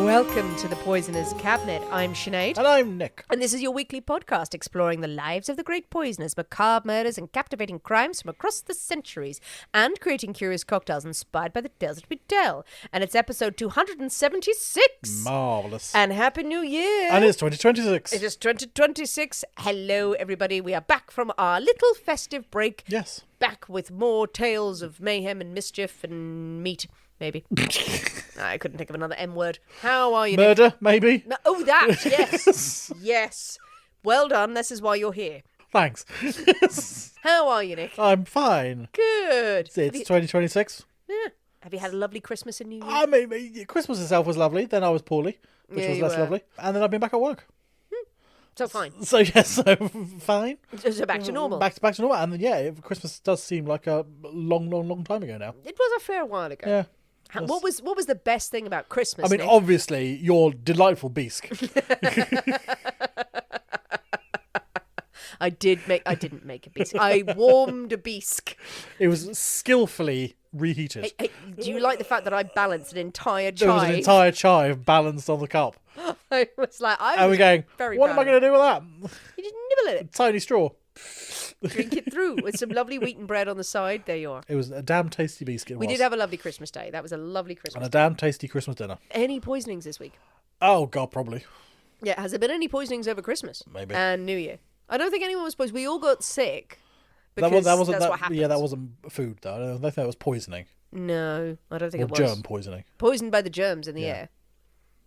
Welcome to the Poisoner's Cabinet. I'm Sinead. And I'm Nick. And this is your weekly podcast exploring the lives of the great poisoners, macabre murders, and captivating crimes from across the centuries, and creating curious cocktails inspired by the tales that we tell. And it's episode 276. Marvellous. And Happy New Year. And it's 2026. It is 2026. Hello, everybody. We are back from our little festive break. Yes. Back with more tales of mayhem and mischief and meat. Maybe. I couldn't think of another M word. How are you, Nick? Murder, maybe? Oh, that, yes. Yes. Well done. This is why you're here. Thanks. How are you, Nick? I'm fine. Good. It's 2026. Yeah. Have you had a lovely Christmas and New Year? I mean, Christmas itself was lovely. Then I was poorly, which Yeah, was you less were. lovely. And then I've been back at work. So fine. So, yes, so fine. So back to normal. Back to normal. And yeah, Christmas does seem like a long time ago now. It was a fair while ago. Yeah. What was the best thing about Christmas, I mean, Nick? obviously, your delightful bisque. I didn't make a bisque. I warmed a bisque. It was skillfully reheated. Hey, do you like the fact that I balanced an entire There was an chive? entire chive balanced on the cup. I was like, And we're going, what am I going to do with that? You just nibble at it. Tiny straw. Drink it through with some lovely wheaten bread on the side. There you are. It was a damn tasty biscuit. We did have a lovely Christmas day. That was a lovely And Christmas a damn tasty Christmas dinner. Any poisonings this week? Oh, God, probably. Yeah, has there been any poisonings over Christmas? Maybe. And New Year? I don't think anyone was poisoned. We all got sick. That Because wasn't that's what happens. Yeah, that wasn't food, though. I don't think that was poisoning. No, I don't think Or it was. germ poisoning. Poisoned by the germs in the air.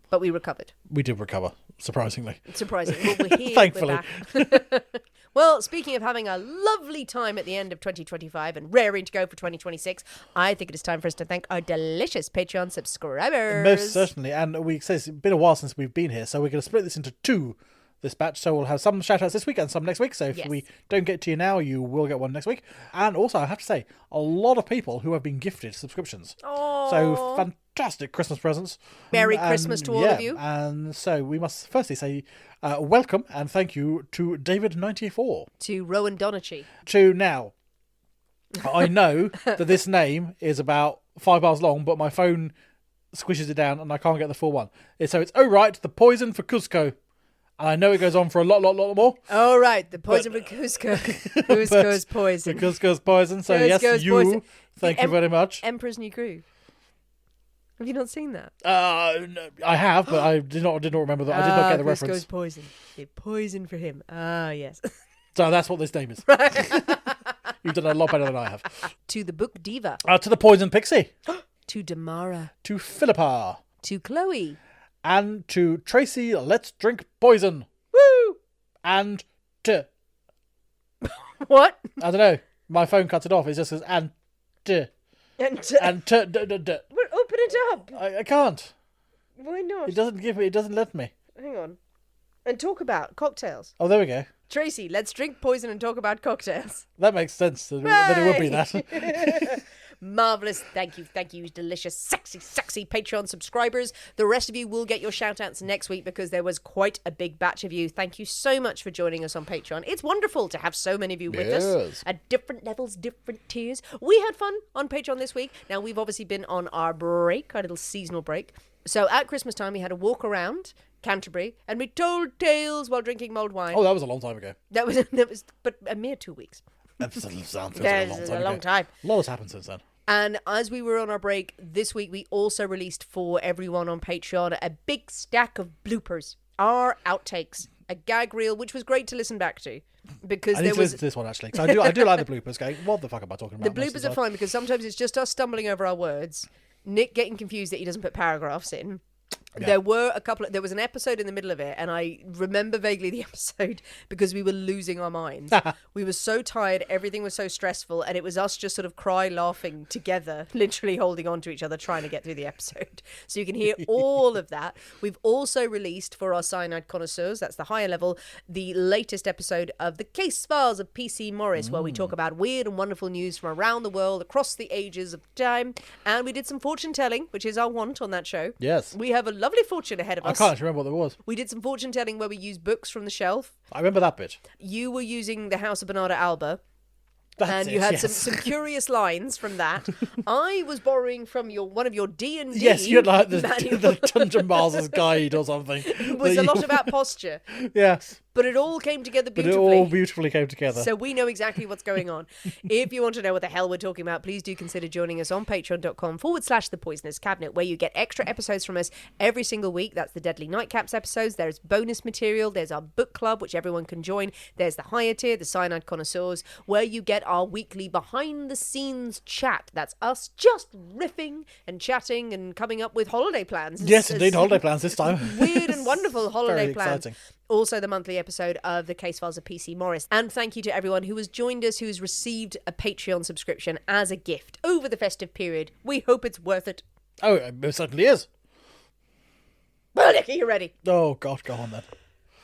But we recovered. We did recover, surprisingly. Surprisingly. Well, we're here. Thankfully. We're back. Well, speaking of having a lovely time at the end of 2025 and raring to go for 2026, I think it is time for us to thank our delicious Patreon subscribers. Most certainly. And we say it's been a while since we've been here, so we're going to split this into two this batch. So we'll have some shout-outs this week and some next week. So if we don't get to you now, you will get one next week. And also, I have to say, a lot of people who have been gifted subscriptions. Aww. So fantastic Christmas presents. Merry Christmas to all of you. And so we must firstly say welcome and thank you to David94. To Rowan Donachi. To now, I know that this name is about 5 bars long, but my phone squishes it down and I can't get the full one. So it's, oh right, the poison for Cusco. And I know it goes on for a lot more. Oh, right. The poison for Cusco. Cusco's poison. Cusco's poison. So Cusco's yes, you. poison. Thank you very much. Emperor's New Groove. Have you not seen that? No, I have, but I did not remember that. I did not get the reference. Cusco's poison. The poison for him. Ah, yes. So that's what this name is. You've done a lot better than I have. To the Book Diva. To the Poison Pixie. To Damara. To Philippa. To Chloe. And to Tracy, let's drink poison. Woo! And to... What? I don't know. My phone cuts it off. It just says and to. And to... And to. Well, open it up. I can't. Why not? It doesn't let me. Hang on. And talk about cocktails. Oh, there we go. Tracy, let's drink poison and talk about cocktails. That makes sense. Then it would be that. Marvellous. Thank you, delicious, sexy Patreon subscribers. The rest of you will get your shout-outs next week because there was quite a big batch of you. Thank you so much for joining us on Patreon. It's wonderful to have so many of you with us at different levels, different tiers. We had fun on Patreon this week. Now, we've obviously been on our break, our little seasonal break. So at Christmas time, we had a walk around Canterbury and we told tales while drinking mulled wine. Oh, that was a long time ago. That was but a mere 2 weeks. That feels like a long time. A lot has happened since then. And as we were on our break this week, we also released for everyone on Patreon a big stack of bloopers, our outtakes, a gag reel, which was great to listen back to. Because I need to listen to this one actually. Because I do like the bloopers. Going, what the fuck am I talking about? The bloopers are fine because sometimes it's just us stumbling over our words, Nick getting confused that he doesn't put paragraphs in. Yeah. There was an episode in the middle of it, and I remember vaguely the episode because we were losing our minds. We were so tired, everything was so stressful, and it was us just sort of laughing together, literally holding on to each other, trying to get through the episode. So you can hear all of that. We've also released for our cyanide connoisseurs, that's the higher level, the latest episode of The Case Files of P.C. Morris, where we talk about weird and wonderful news from around the world, across the ages of time. And we did some fortune telling, which is our want on that show. Yes. We have a lovely fortune ahead of us. I can't actually remember what there was. We did some fortune telling where we used books from the shelf. I remember that bit. You were using The House of Bernarda Alba. and you had some curious lines from that. I was borrowing from one of your D&D. Yes, you had like the Dungeon Master's Guide or something. It was a lot about posture. Yes. But it all came together beautifully. But it all beautifully came together. So we know exactly what's going on. If you want to know what the hell we're talking about, please do consider joining us on patreon.com/The Poisonous Cabinet, where you get extra episodes from us every single week. That's the Deadly Nightcaps episodes. There's bonus material. There's our book club, which everyone can join. There's the higher tier, the Cyanide Connoisseurs, where you get our weekly behind-the-scenes chat. That's us just riffing and chatting and coming up with holiday plans. Yes, indeed, holiday plans this time. Weird and wonderful holiday Very plans. exciting. Also, the monthly episode of The Case Files of P.C. Morris. And thank you to everyone who has joined us, who's received a Patreon subscription as a gift over the festive period. We hope it's worth it. Oh, it certainly is. Well, Nick, are you ready? Oh, gosh, go on then.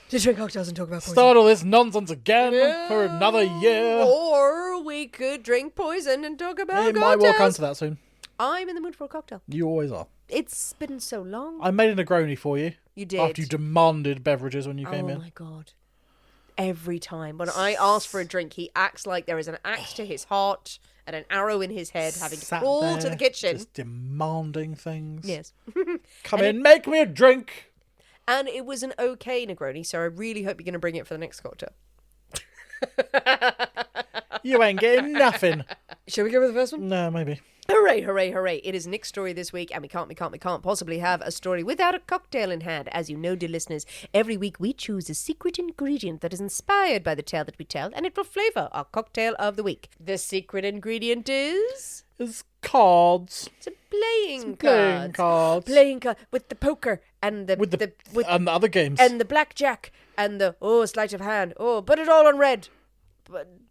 To drink cocktails and talk about poison. Start all this nonsense again for another year. Or we could drink poison and talk about It cocktails. might well come to that soon. I'm in the mood for a cocktail. You always are. It's been so long. I made a Negroni for you. You did. After you demanded beverages when you came in. Oh, my God. Every time. When I ask for a drink, he acts like there is an axe to his heart and an arrow in his head, having to Sat crawl there, to the kitchen. Just demanding things. Yes. Come in, make me a drink. And it was an okay Negroni, so I really hope you're going to bring it for the next cocktail. You ain't getting nothing. Shall we go with the first one? No, maybe. Hooray, hooray, hooray. It is Nick's story this week, and we can't possibly have a story without a cocktail in hand. As you know, dear listeners, every week we choose a secret ingredient that is inspired by the tale that we tell, and it will flavour our cocktail of the week. The secret ingredient is... It's cards. It's a playing cards. Playing card with the poker and the and the other games. and the blackjack and the sleight of hand. Oh, put it all on red.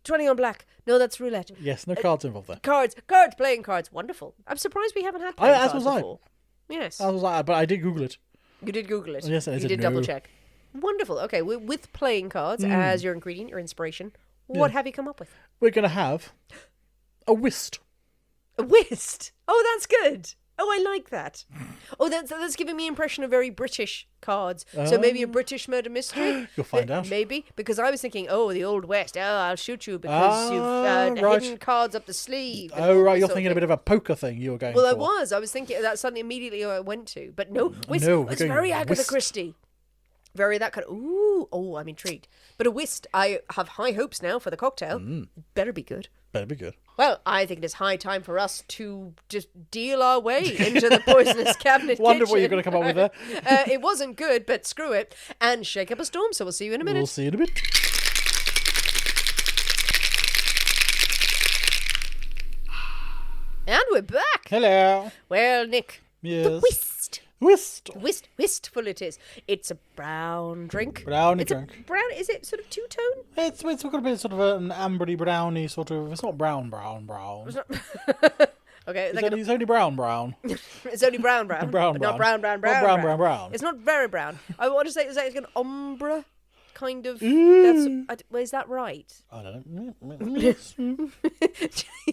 20 on black. No, that's roulette. Yes, no cards involved there. Cards, playing cards. Wonderful. I'm surprised we haven't had playing cards before. Yes. I was like, but I did Google it. You did Google it. Yes, I you did. did double check. Wonderful. Okay, with playing cards as your ingredient, your inspiration, what have you come up with? We're going to have a whist. A whist. Oh, that's good. Oh, I like that. Oh, that's giving me an impression of very British cards. So maybe a British murder mystery. You'll find out. Maybe. Because I was thinking, the Old West. Oh, I'll shoot you because you've hidden cards up the sleeve. Oh, right. You're thinking a bit of a poker thing you were going for. Well, I was thinking that's something immediately I went to. But no, whist. No, It's very Agatha Christie. Very that kind of... Ooh, I'm intrigued. But a whist, I have high hopes now for the cocktail. Better be good. Better be good. Well, I think it is high time for us to just deal our way into the poisonous cabinet Wonder kitchen. what you're going to come up with there. It wasn't good, but screw it. And shake up a storm, so we'll see you in a minute. We'll see you in a bit. And we're back. Hello. Well, Nick. Yes. The whist. Wistful it is. It's a brown drink. Brownie drink. Is it sort of two-tone? It's got a bit sort of an ambery browny sort of. It's not brown. It's not... Okay. It's only brown. It's only brown. Brown. But not brown. Not brown. It's not very brown. I want to say it's like an ombre kind of. Is that right? I don't know.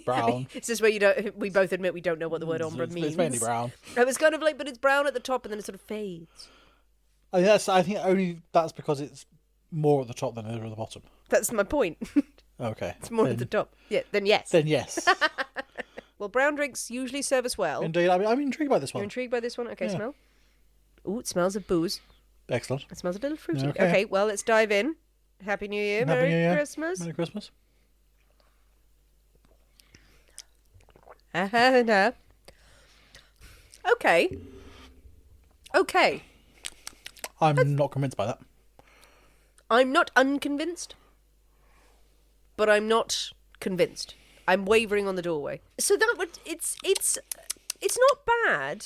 Brown. Is this where we both admit we don't know what the word ombre means? It's mainly brown. It was kind of like, but it's brown at the top and then it sort of fades. I think only that's because it's more at the top than it is at the bottom. That's my point. Okay. It's more at the top. Yeah. Then yes. Well, brown drinks usually serve us well. Indeed. I'm intrigued by this one. You're intrigued by this one? Okay, Yeah. smell. Ooh, it smells of booze. Excellent. It smells a little fruity. Okay. Okay, well, let's dive in. Happy New Year. Happy Merry New Year. Christmas. Merry Christmas. No. Okay. I'm not convinced by that. I'm not unconvinced, but I'm not convinced. I'm wavering on the doorway. So that would it's not bad.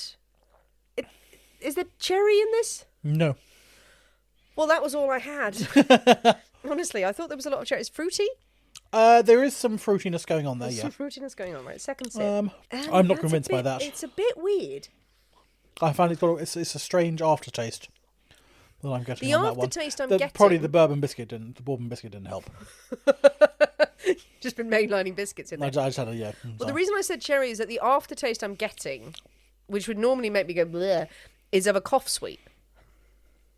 Is there cherry in this? No. Well, that was all I had. Honestly, I thought there was a lot of cherry. It's fruity. There is some fruitiness going on there. There's Yeah. some fruitiness going on, right? Second sip. I'm not convinced by that. It's a bit weird. I find it's a strange aftertaste that I'm getting The on that one. aftertaste I'm getting... Probably the bourbon biscuit didn't help. Just been mainlining biscuits in there. I just had a Well, the reason I said cherry is that the aftertaste I'm getting, which would normally make me go bleh, is of a cough sweet.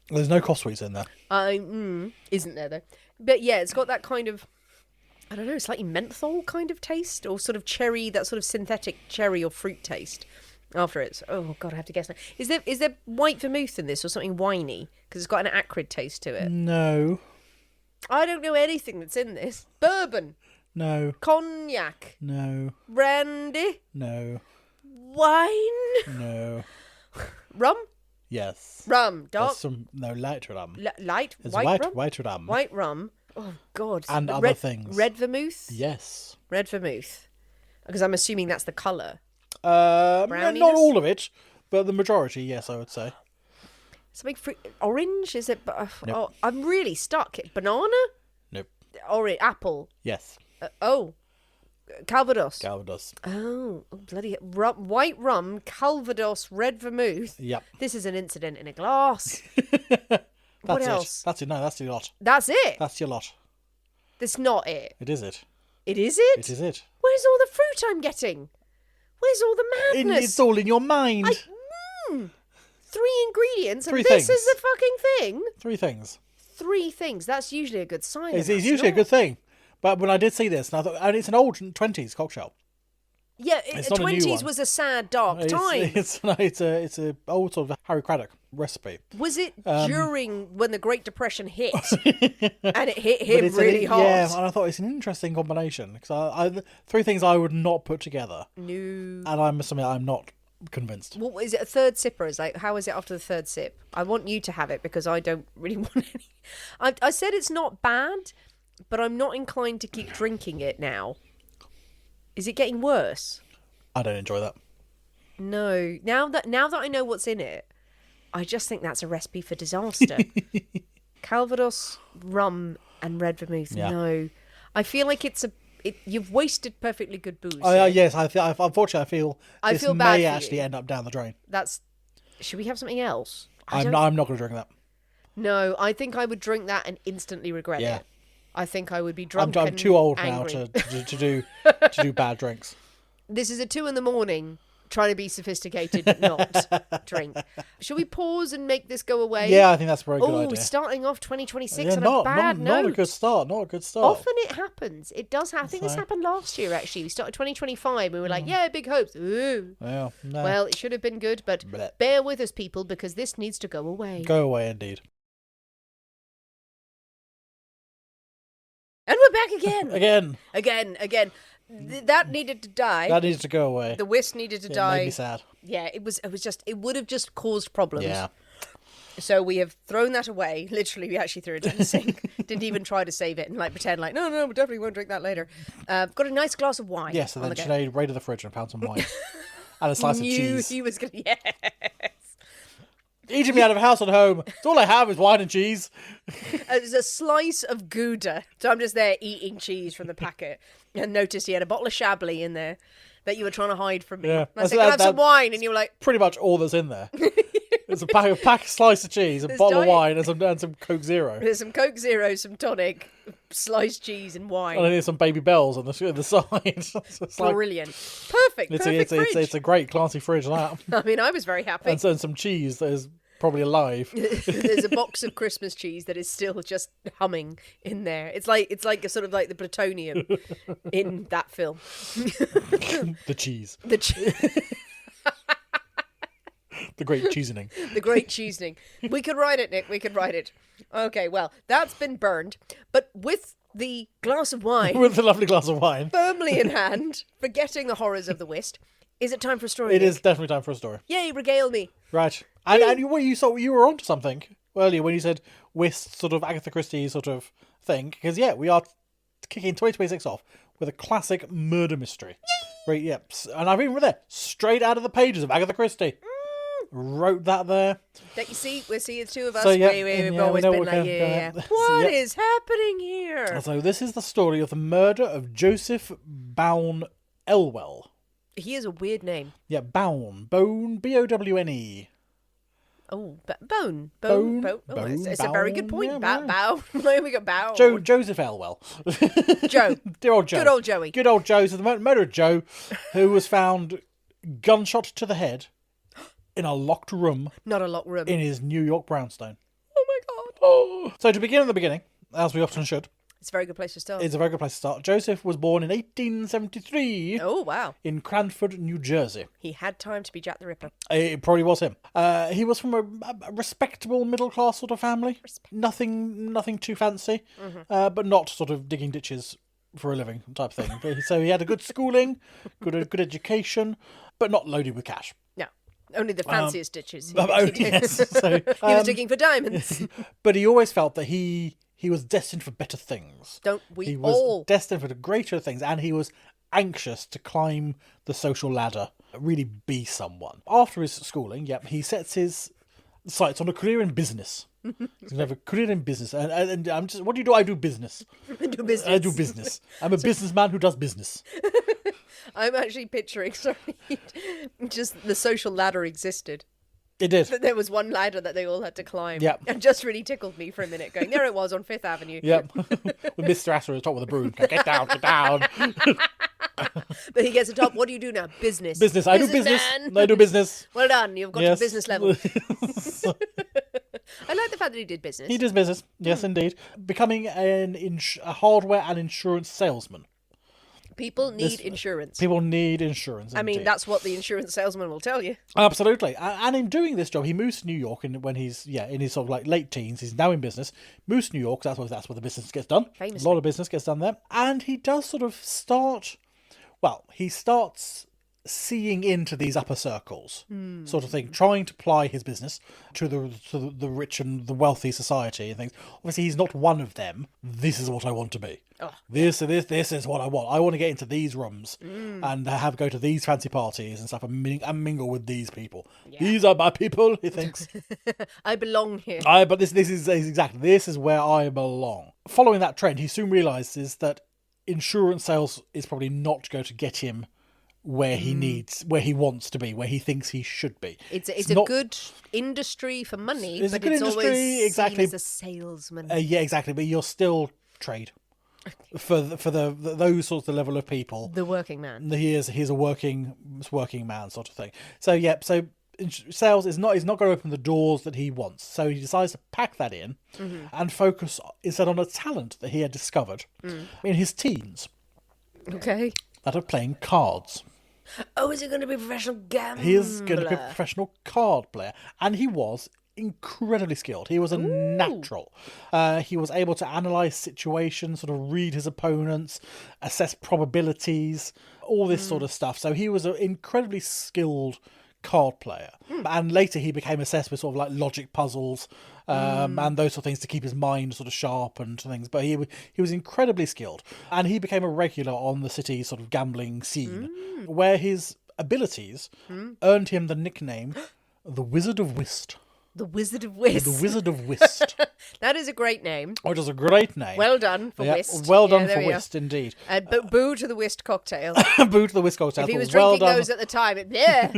There's no cough sweets in there. Isn't there though? But yeah, it's got that kind of I don't know, slightly menthol kind of taste, or sort of cherry, that sort of synthetic cherry or fruit taste after it. Oh God, I have to guess now. Is there white vermouth in this or something winey? Because it's got an acrid taste to it. No. I don't know anything that's in this. Bourbon. No. Cognac. No. Brandy. No. Wine. No. Rum. Yes. Rum. Dark. Light rum. Light. It's White rum. white rum. White rum. Oh God. And other things. Red vermouth. Yes. Red vermouth. Because I'm assuming that's the colour. Not all of it, but the majority, yes, I would say. Something fruit. Orange? Is it? Nope. Oh, I'm really stuck. Banana? Nope. Orange. Apple. Yes. Calvados. Calvados. Oh, bloody rum, white rum, Calvados, red vermouth. Yep. This is an incident in a glass. What else? That's it. No, that's your lot. That's it. That's your lot. That's not it. It is it. It is it. It is it. Where's all the fruit I'm getting? Where's all the madness? It's all in your mind. 3 ingredients, and Three this things. is the fucking thing. 3 things. 3 things. That's usually a good sign. It's usually a good thing. But when I did see this, and I thought, and it's an old 20s cocktail. Yeah, It's not a new 20s one. was a sad, dark time. It's a old sort of Harry Craddock recipe. Was it during when the Great Depression hit, and it hit him But really hard? Yeah, and I thought it's an interesting combination because I 3 things I would not put together. No. And I must admit, I'm not convinced. What is it? A third sipper? Is like, how is it after the third sip? I want you to have it because I don't really want any. I said it's not bad, but I'm not inclined to keep drinking it now. Is it getting worse? I don't enjoy that. No. Now that I know what's in it, I just think that's a recipe for disaster. Calvados, rum, and red vermouth. Yeah. No, I feel like you've wasted perfectly good booze. Yes, unfortunately, I feel bad may for actually you. end up down the drain. Should we have something else? I'm not going to drink that. No, I think I would drink that and instantly regret Yeah. it. I think I would be drunk. I'm too old now angry. to do bad drinks. This is at 2 a.m. trying to be sophisticated but not drink. Shall we pause and make this go away? Yeah, I think that's a very good idea. Starting off 2026 Yeah, on a bad note. Not a good start. Not a good start. Often it happens. It does happen. I think this happened last year, actually. We started 2025. We were like, yeah, big hopes. Ooh. Yeah, no. Well, it should have been good, but Blech. bear with us, people, because this needs to go away. Go away, indeed. And we're back again. Again. That needed to die. That needs to go away. The whisk needed to It die. made me sad. Yeah, it would have just caused problems. Yeah. So we have thrown that away. Literally, we actually threw it in the sink. Didn't even try to save it and pretend no, we definitely won't drink that later. Got a nice glass of wine. Yes, and on then the go. Sinead raided the fridge and found some wine. And a slice of Knew cheese. he was going to, yes. Eating me out of house and home. It's all I have is wine and cheese. There's a slice of Gouda. So I'm just there eating cheese from the packet and noticed he had a bottle of Chablis in there that you were trying to hide from me. Yeah. And I said, can I have some wine? And you were like... Pretty much all that's in there. There's a pack slice of cheese, a bottle of wine, and some Coke Zero. There's some Coke Zero, some tonic, sliced cheese and wine. And then there's some Baby Bells on the side. So it's Brilliant. Perfect. Perfect fridge. It's a great classy fridge, that. I mean, I was very happy. And so some cheese that is probably alive. There's a box of Christmas cheese that is still just humming in there. It's like a sort of like the plutonium in that film. The cheese. The The great cheesening. The great cheesening. We could write it, Nick. We could write it. Okay, well, that's been burned. But with the glass of wine... With the lovely glass of wine. Firmly in hand, forgetting the horrors of the whist, is it time for a story, It Nick? is definitely time for a story. Yay, regale me. Right. And you were onto something earlier when you said whist, sort of Agatha Christie sort of thing. Because, yeah, we are kicking 2026 off with a classic murder mystery. Right, yep. And I've even read that straight out of the pages of Agatha Christie. Wrote that there. That you see, we're seeing the two of us. So, yeah, We've always we know been what like, kind of- yeah. yeah. What Yeah. is happening here? So this is the story of the murder of Joseph Elwell. He is a weird name. Yeah, Bone, Bowne. Oh, bone. Bone, Oh, bone, it's a very good bow, point. yeah, Bow. There we go. Bow. Joseph Elwell. Joe. Dear old Joe. Good old Joey. Good old Joe. So the murder of Joe, who was found gunshot to the head in a locked room Not a locked room. in his New York brownstone. Oh my god. Oh. So to begin at the beginning, as we often should, It's a very good place to start. It's a very good place to start. Joseph was born in 1873. Oh, wow. In Cranford, New Jersey. He had time to be Jack the Ripper. It probably was him. He was from a respectable middle-class sort of family. Nothing too fancy, but not sort of digging ditches for a living type thing. So he had a good schooling, good education, but not loaded with cash. No. Only the fanciest ditches. Yes. So, he was digging for diamonds. But he always felt that he was destined for better things. Don't we He was all? destined for the greater things, and he was anxious to climb the social ladder, really be someone. After his schooling, he sets his sights on a career in business. He's going to have a career in business. And I'm just, what do you do? I do business. I do business. I do business. I'm a businessman who does business. I'm actually picturing, just the social ladder existed. It did. But there was one ladder that they all had to climb. Yep. And just really tickled me for a minute, going, there it was on Fifth Avenue. Yep. With Mr. Astor at the top of the broom. Get down, get down. But he gets to the top. What do you do now? Business. Business. I do business. I do business. Well done. You've got to business level. I like the fact that he did business. He does business. Yes, indeed. Becoming a hardware and insurance salesman. People need insurance. People need insurance. I mean, indeed. that's what the insurance salesman will tell you. Absolutely. And in doing this job, he moves to New York when he's in his sort of like late teens. He's now in business. Moves to New York. That's where the business gets done. Famously. A lot of business gets done there. And he does sort of start. Well, he starts seeing into these upper circles, sort of thing, trying to ply his business to the rich and the wealthy society and things. Obviously, he's not one of them. This is what I want to be. Oh. This is what I want. I want to get into these rooms and go to these fancy parties and stuff and mingle with these people. Yeah. These are my people, he thinks. I belong here. But this is where I belong. Following that trend, he soon realizes that insurance sales is probably not going to get him where he wants to be, where he thinks he should be. It's a good industry for money, it's but a good it's industry, always exactly. seen as a salesman. Yeah, exactly. But you're still trade for those sorts of level of people. The working man. He's a working man sort of thing. So sales is not going to open the doors that he wants. So he decides to pack that in and focus instead on a talent that he had discovered in his teens. Okay. That of playing cards. Oh, is he going to be a professional gambler? He is going to be a professional card player. And he was incredibly skilled. He was a natural. He was able to analyse situations, sort of read his opponents, assess probabilities, all this sort of stuff. So he was an incredibly skilled card player. And later he became obsessed with sort of like logic puzzles and those sort of things to keep his mind sort of sharp and things. But he was incredibly skilled, and he became a regular on the city's sort of gambling scene, where his abilities earned him the nickname the Wizard of Whist. The Wizard of Whist. The Wizard of Whist. That is a great name. Which is a great name. Well done for whist. Well done for whist, indeed. But boo to the whist cocktail. Boo to the whist cocktail. If he was drinking those at the time,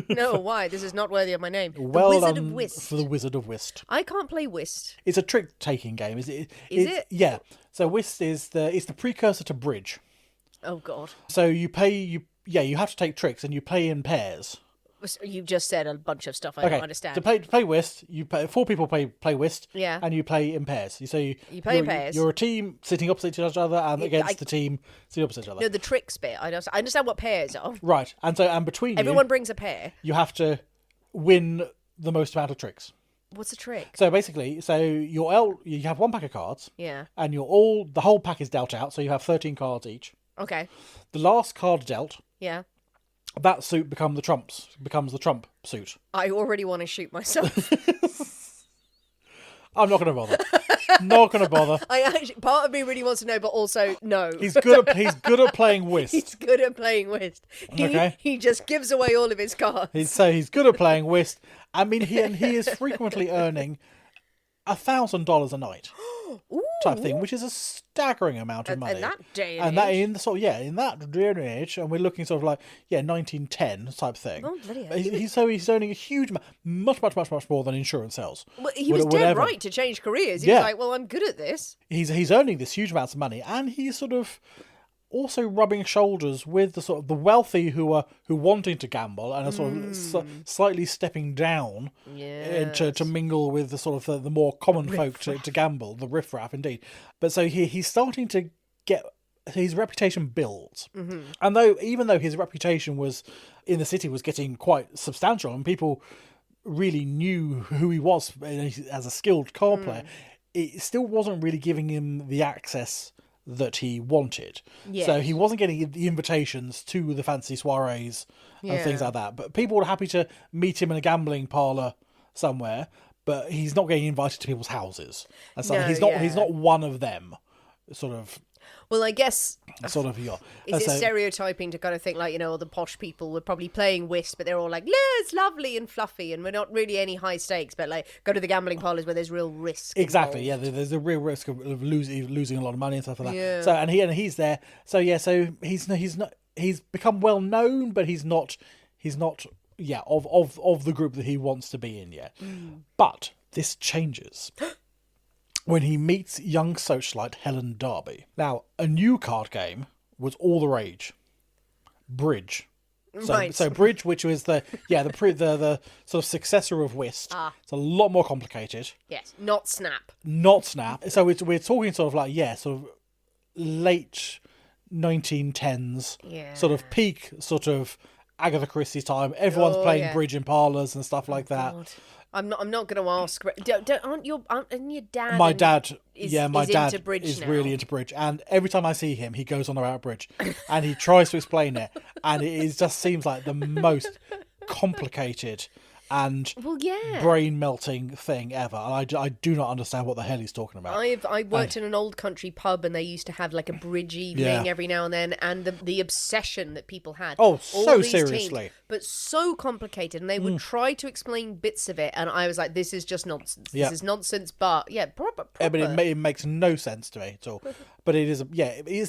no, why? This is not worthy of my name. Well the Wizard done of Whist. for the Wizard of Whist. I can't play whist. It's a trick-taking game. Is it? Yeah. So whist is the precursor to bridge. Oh God. So you have to take tricks and you play in pairs. You just said a bunch of stuff I don't understand. To play whist, four people play whist, yeah, and you play in pairs. You play in pairs. You're a team sitting opposite each other and against the team sitting opposite each other. No, the tricks bit. I understand what pairs are. Right, and between everyone brings a pair. You have to win the most amount of tricks. What's a trick? So basically, you have one pack of cards. Yeah. And the whole pack is dealt out, so you have 13 cards each. Okay. The last card dealt. Yeah. That suit becomes the trump suit. I already want to shoot myself. I'm not going to bother. Not going to bother. Part of me really wants to know, but also no. He's good at playing whist. He's good at playing whist. He just gives away all of his cards. He's good at playing whist. I mean, he is frequently earning $1,000 a night. Type thing, which is a staggering amount of money. In that day and age. In that day and age, and we're looking sort of like 1910 type thing. Oh, bloody hell. He's earning a huge amount, much more than insurance sales. Well, he was dead right to change careers. He was like, well, I'm good at this. He's earning this huge amounts of money, and he's sort of also rubbing shoulders with the sort of the wealthy who wanting to gamble and are sort of slightly stepping down to mingle with the sort of the more common folk to gamble, the riffraff indeed. But so he's starting to get his reputation built. And even though his reputation was in the city was getting quite substantial and people really knew who he was as a skilled card player, it still wasn't really giving him the access that he wanted. So he wasn't getting the invitations to the fancy soirees and things like that. But people were happy to meet him in a gambling parlour somewhere, but he's not getting invited to people's houses. And so he's not one of them, sort of. Well, I guess sort of is it stereotyping to kind of think like, all the posh people were probably playing whist, but they're all like, it's lovely and fluffy, and we're not really any high stakes, but like go to the gambling parlours where there's real risk. Exactly, involved. There's a real risk of losing a lot of money and stuff like that. Yeah. So he's there. So he's become well known, but he's not of the group that he wants to be in yet. But this changes when he meets young socialite Helen Darby. Now, a new card game was all the rage. Bridge. So Bridge, which was the sort of successor of whist. It's a lot more complicated. Yes, not Snap. So we're talking sort of like, sort of late 1910s, sort of peak sort of Agatha Christie time. Everyone's playing bridge in parlours and stuff like that. God. I'm not going to ask. Aren't your dad? My dad is into bridge is now. Really into bridge, and every time I see him, he goes on about bridge, and he tries to explain it, and it just seems like the most complicated and brain melting thing ever. And I do not understand what the hell he's talking about. I worked in an old country pub, and they used to have like a bridge evening every now and then, and the obsession that people had. Oh, so seriously. Teams, but so complicated, and they would try to explain bits of it, and I was like, this is just nonsense. This is nonsense, but proper. But it makes no sense to me at all. But it is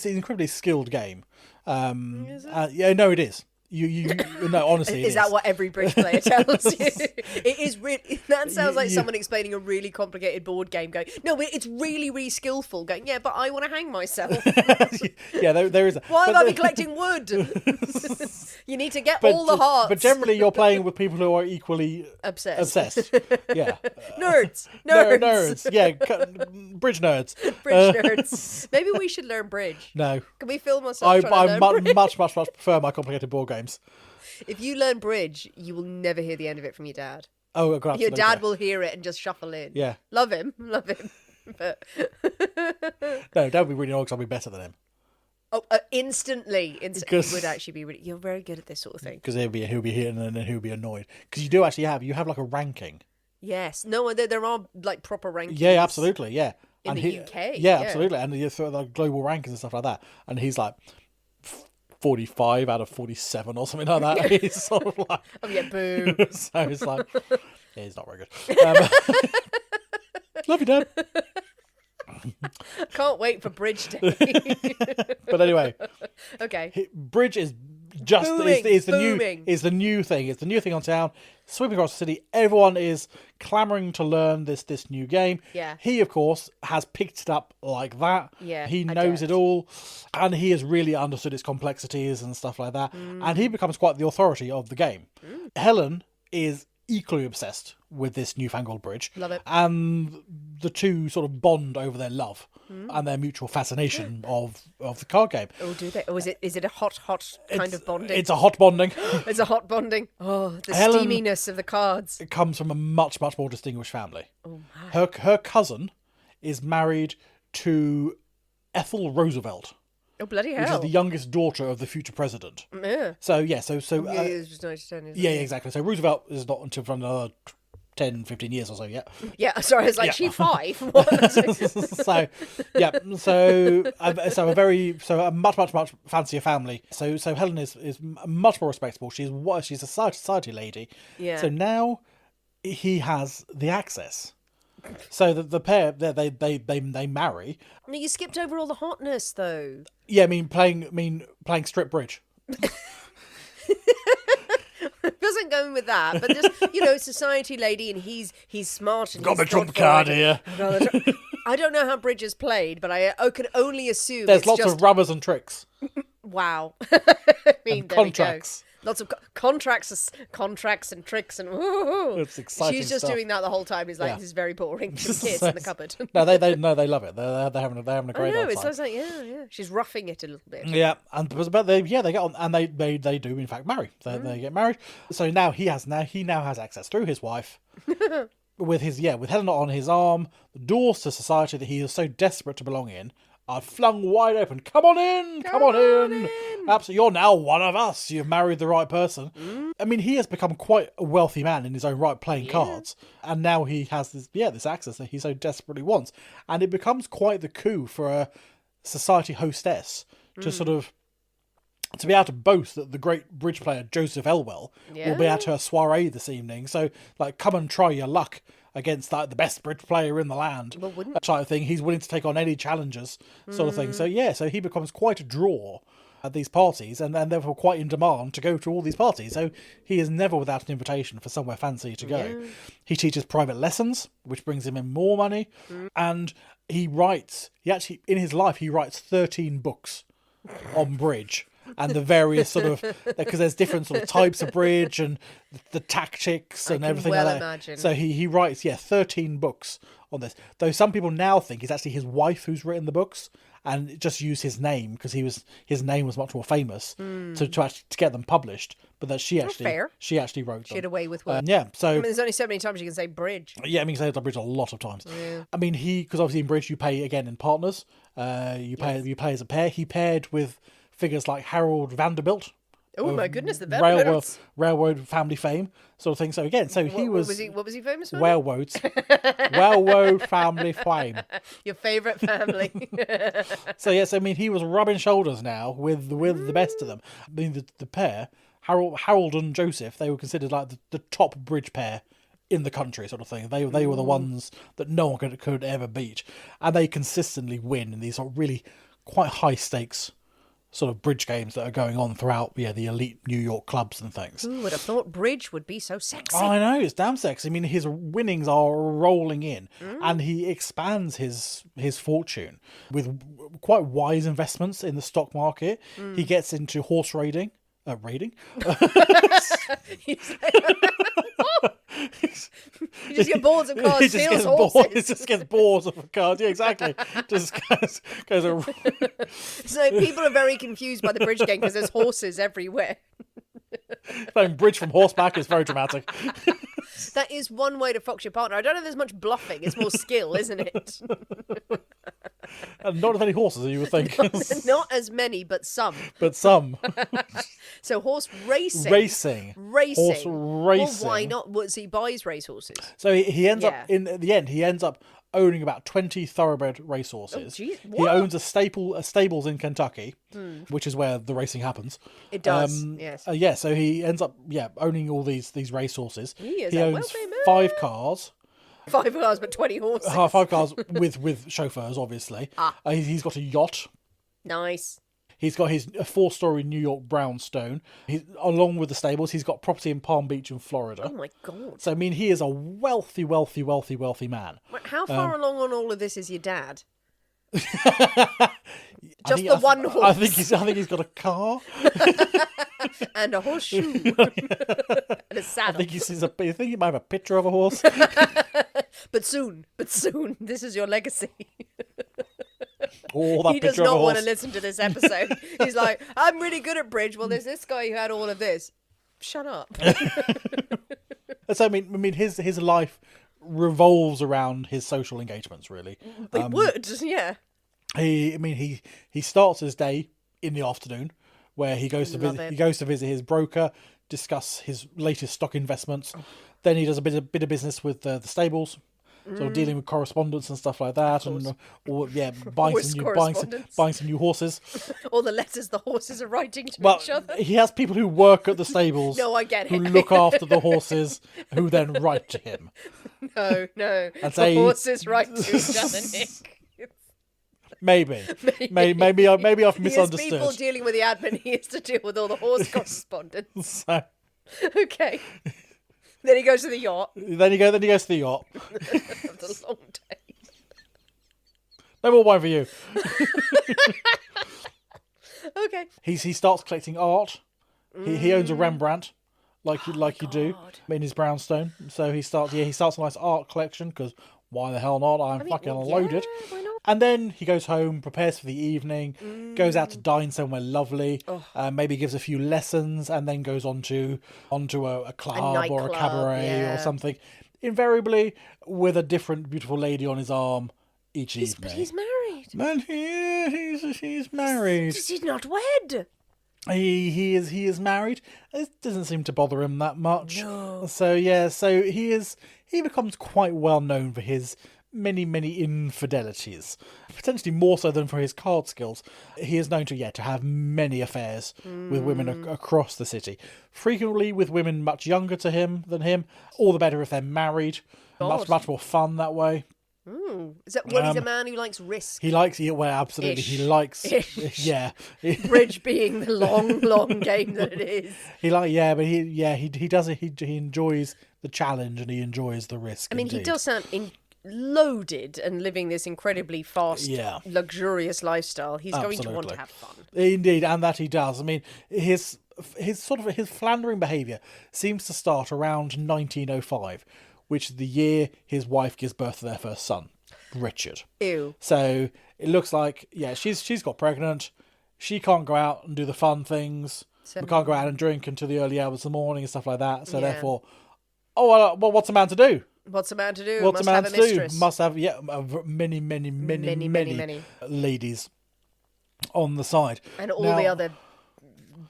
an incredibly skilled game. Is it? No, it is. No, honestly, is that what every bridge player tells you? It is really. That sounds like someone explaining a really complicated board game. Going, no, it's really, really skillful. Going, but I want to hang myself. There is. Why have I been collecting wood? You need to get all the hearts. But generally, you're playing with people who are equally obsessed. Yeah, nerds. Yeah, bridge nerds. Bridge nerds. Maybe we should learn bridge. No, can we film ourselves? I much prefer my complicated board games. If you learn bridge, you will never hear the end of it from your dad. Oh, God, your dad will hear it and just shuffle in. Yeah, love him. But no, Dad would be really annoyed because I'll be better than him. Oh, instantly. He would actually be really. You're very good at this sort of thing. Because he'll be here and then he'll be annoyed. Because you do actually have like a ranking. Yes. No, there are like proper rankings. Yeah, absolutely. Yeah. In the UK. Yeah, absolutely. And you throw the global rankings and stuff like that. And he's like 45 out of 47 or something like that. He's sort of like, boo. So it's like, he's not very good. Love you, Dad. Can't wait for Bridge Day. But anyway, okay. Bridge is just booming, is the new thing. It's the new thing on town. Sweeping across the city, everyone is clamouring to learn this new game. Yeah. He, of course, has picked it up like that. Yeah. He knows it all, and he has really understood its complexities and stuff like that. And he becomes quite the authority of the game. Helen is equally obsessed with this newfangled bridge. Love it. And the two sort of bond over their love and their mutual fascination of the card game. Oh, do they? Or is it a hot kind of bonding? It's a hot bonding. It's a hot bonding. Oh, the Helen, steaminess of the cards. It comes from a much more distinguished family. Oh, my. Her cousin is married to Ethel Roosevelt. Oh, bloody hell. Which is the youngest daughter of the future president. Yeah. So it was 1910, yeah, exactly. So Roosevelt is not until for another 10, 15 years or so yet. Yeah, sorry, I was like, she 5? So a much fancier family. So Helen is much more respectable. She's a society lady. Yeah. So now he has the access. So the pair they marry. No, you skipped over all the hotness though. Yeah, playing strip bridge. Because wasn't going with that, but just, society lady, and he's smart. And Got my trump card here. I don't know how bridge is played, but I can only assume there's lots of rubbers and tricks. Wow. I mean, and contracts. Lots of contracts and tricks and woo-hoo. It's exciting. She's just stuff. doing that the whole time. He's like, this is very boring. Some kids in the cupboard. No, they love it. They're having a great old time. It's like yeah. She's roughing it a little bit. Yeah, but they get on, and they do in fact marry. They get married. So now he now has access through his wife. with Helena on his arm, the doors to society that he is so desperate to belong in are flung wide open. Come on in! Absolutely, you're now one of us. You've married the right person. I mean, he has become quite a wealthy man in his own right, playing cards, and now he has this access that he so desperately wants, and it becomes quite the coup for a society hostess to sort of to be able to boast that the great bridge player Joseph Elwell will be at her soiree this evening. So, like, come and try your luck against the best bridge player in the land, type of thing. He's willing to take on any challengers, sort of thing. So so he becomes quite a draw at these parties, and therefore quite in demand to go to all these parties. So he is never without an invitation for somewhere fancy to go. He teaches private lessons, which brings him in more money, and he writes. In his life, he writes 13 books on bridge. And the various sort of, because there's different sort of types of bridge and the tactics and everything like that. Imagine. So he writes 13 books on this. Though some people now think it's actually his wife who's written the books and just use his name because his name was much more famous to get them published. But that she actually wrote them. She had a way with words. So I mean, there's only so many times you can say bridge. Yeah, I mean, you can say bridge a lot of times. Yeah. I mean, because obviously in bridge you pay again in partners. You play as a pair. He paired with figures like Harold Vanderbilt. Oh my goodness, the Vanderbilts. Railroad family fame, sort of thing. So again, what was he famous for? Railroads. Railroad family fame. Your favourite family. So yes, I mean, he was rubbing shoulders now with the best of them. I mean, the pair, Harold and Joseph, they were considered like the top bridge pair in the country, sort of thing. They were the ones that no one could ever beat, and they consistently win in these sort of really quite high stakes sort of bridge games that are going on throughout the elite New York clubs and things. Who would have thought bridge would be so sexy? I know, it's damn sexy. I mean, his winnings are rolling in, and he expands his fortune with quite wise investments in the stock market. He gets into horse raiding. You just get bored of cards, steals horses. He just gets bored of cards. Yeah, exactly. Just goes around. So people are very confused by the bridge game because there's horses everywhere. Playing bridge from horseback is very dramatic. That is one way to fox your partner. I don't know if there's much bluffing. It's more skill, isn't it? And not as many horses as you would think. Not as many, but some. So horse racing. Horse racing. Well, why not? He buys racehorses. So he ends up, in the end, he ends up owning about 20 thoroughbred racehorses. Oh, geez. He owns a stables in Kentucky, which is where the racing happens. It does, yes. So he ends up, owning all these racehorses. He owns 5 cars. 5 cars, but 20 horses. 5 cars with chauffeurs, obviously. He's got a yacht. Nice. He's got his 4-story New York brownstone. Along with the stables, he's got property in Palm Beach in Florida. Oh my God. So, I mean, he is a wealthy man. How far along on all of this is your dad? Just the one horse. I think he's got a car. And a horseshoe. And a saddle. I think he might have a picture of a horse. But soon. This is your legacy. He does not want to listen to this episode. He's like, I'm really good at bridge. Well, there's this guy who had all of this. Shut up. So I mean, his life revolves around his social engagements, really. It would, yeah. He starts his day in the afternoon, where he goes to visit his broker, discuss his latest stock investments. Then he does a bit of business with the stables. So dealing with correspondence and stuff like that, and buying some new horses. All the letters the horses are writing to each other. He has people who work at the stables. No, I get it. Who look after the horses, who then write to him. No, the horses write to each other, Nick. Maybe I've misunderstood. He has people dealing with the admin. He has to deal with all the horse correspondence. Okay. Then he goes to the yacht. Then he goes to the yacht. After a long day. No more wine for you. Okay. He starts collecting art. He owns a Rembrandt, like you do God. in his brownstone. So he starts a nice art collection because why the hell not? I'm fucking loaded. Yeah, why not? And then he goes home, prepares for the evening, goes out to dine somewhere lovely, maybe gives a few lessons, and then goes onto a club or a cabaret or something. Invariably with a different beautiful lady on his arm each evening. But he's married. But he's married. He's not wed. He is married. It doesn't seem to bother him that much. No. So he becomes quite well known for his many infidelities, potentially more so than for his card skills. He is known to have many affairs with women across the city, frequently with women much younger than him. All the better if they're married. Much more fun that way. Is that he's a man who likes risk? He likes absolutely. Ish. He likes Bridge being the long game that it is. But he does it. He enjoys the challenge and he enjoys the risk. I mean, indeed. he does sound loaded and living this incredibly fast, luxurious lifestyle. He's going to want to have fun. Indeed, and that he does. I mean, his floundering behaviour seems to start around 1905, which is the year his wife gives birth to their first son, Richard. Ew. So it looks like she's got pregnant. She can't go out and do the fun things. We can't go out and drink until the early hours of the morning and stuff like that. So therefore, what's a man to do? What's a man to do? What's Must a man have to a mistress. do? Must have many ladies on the side, and all the other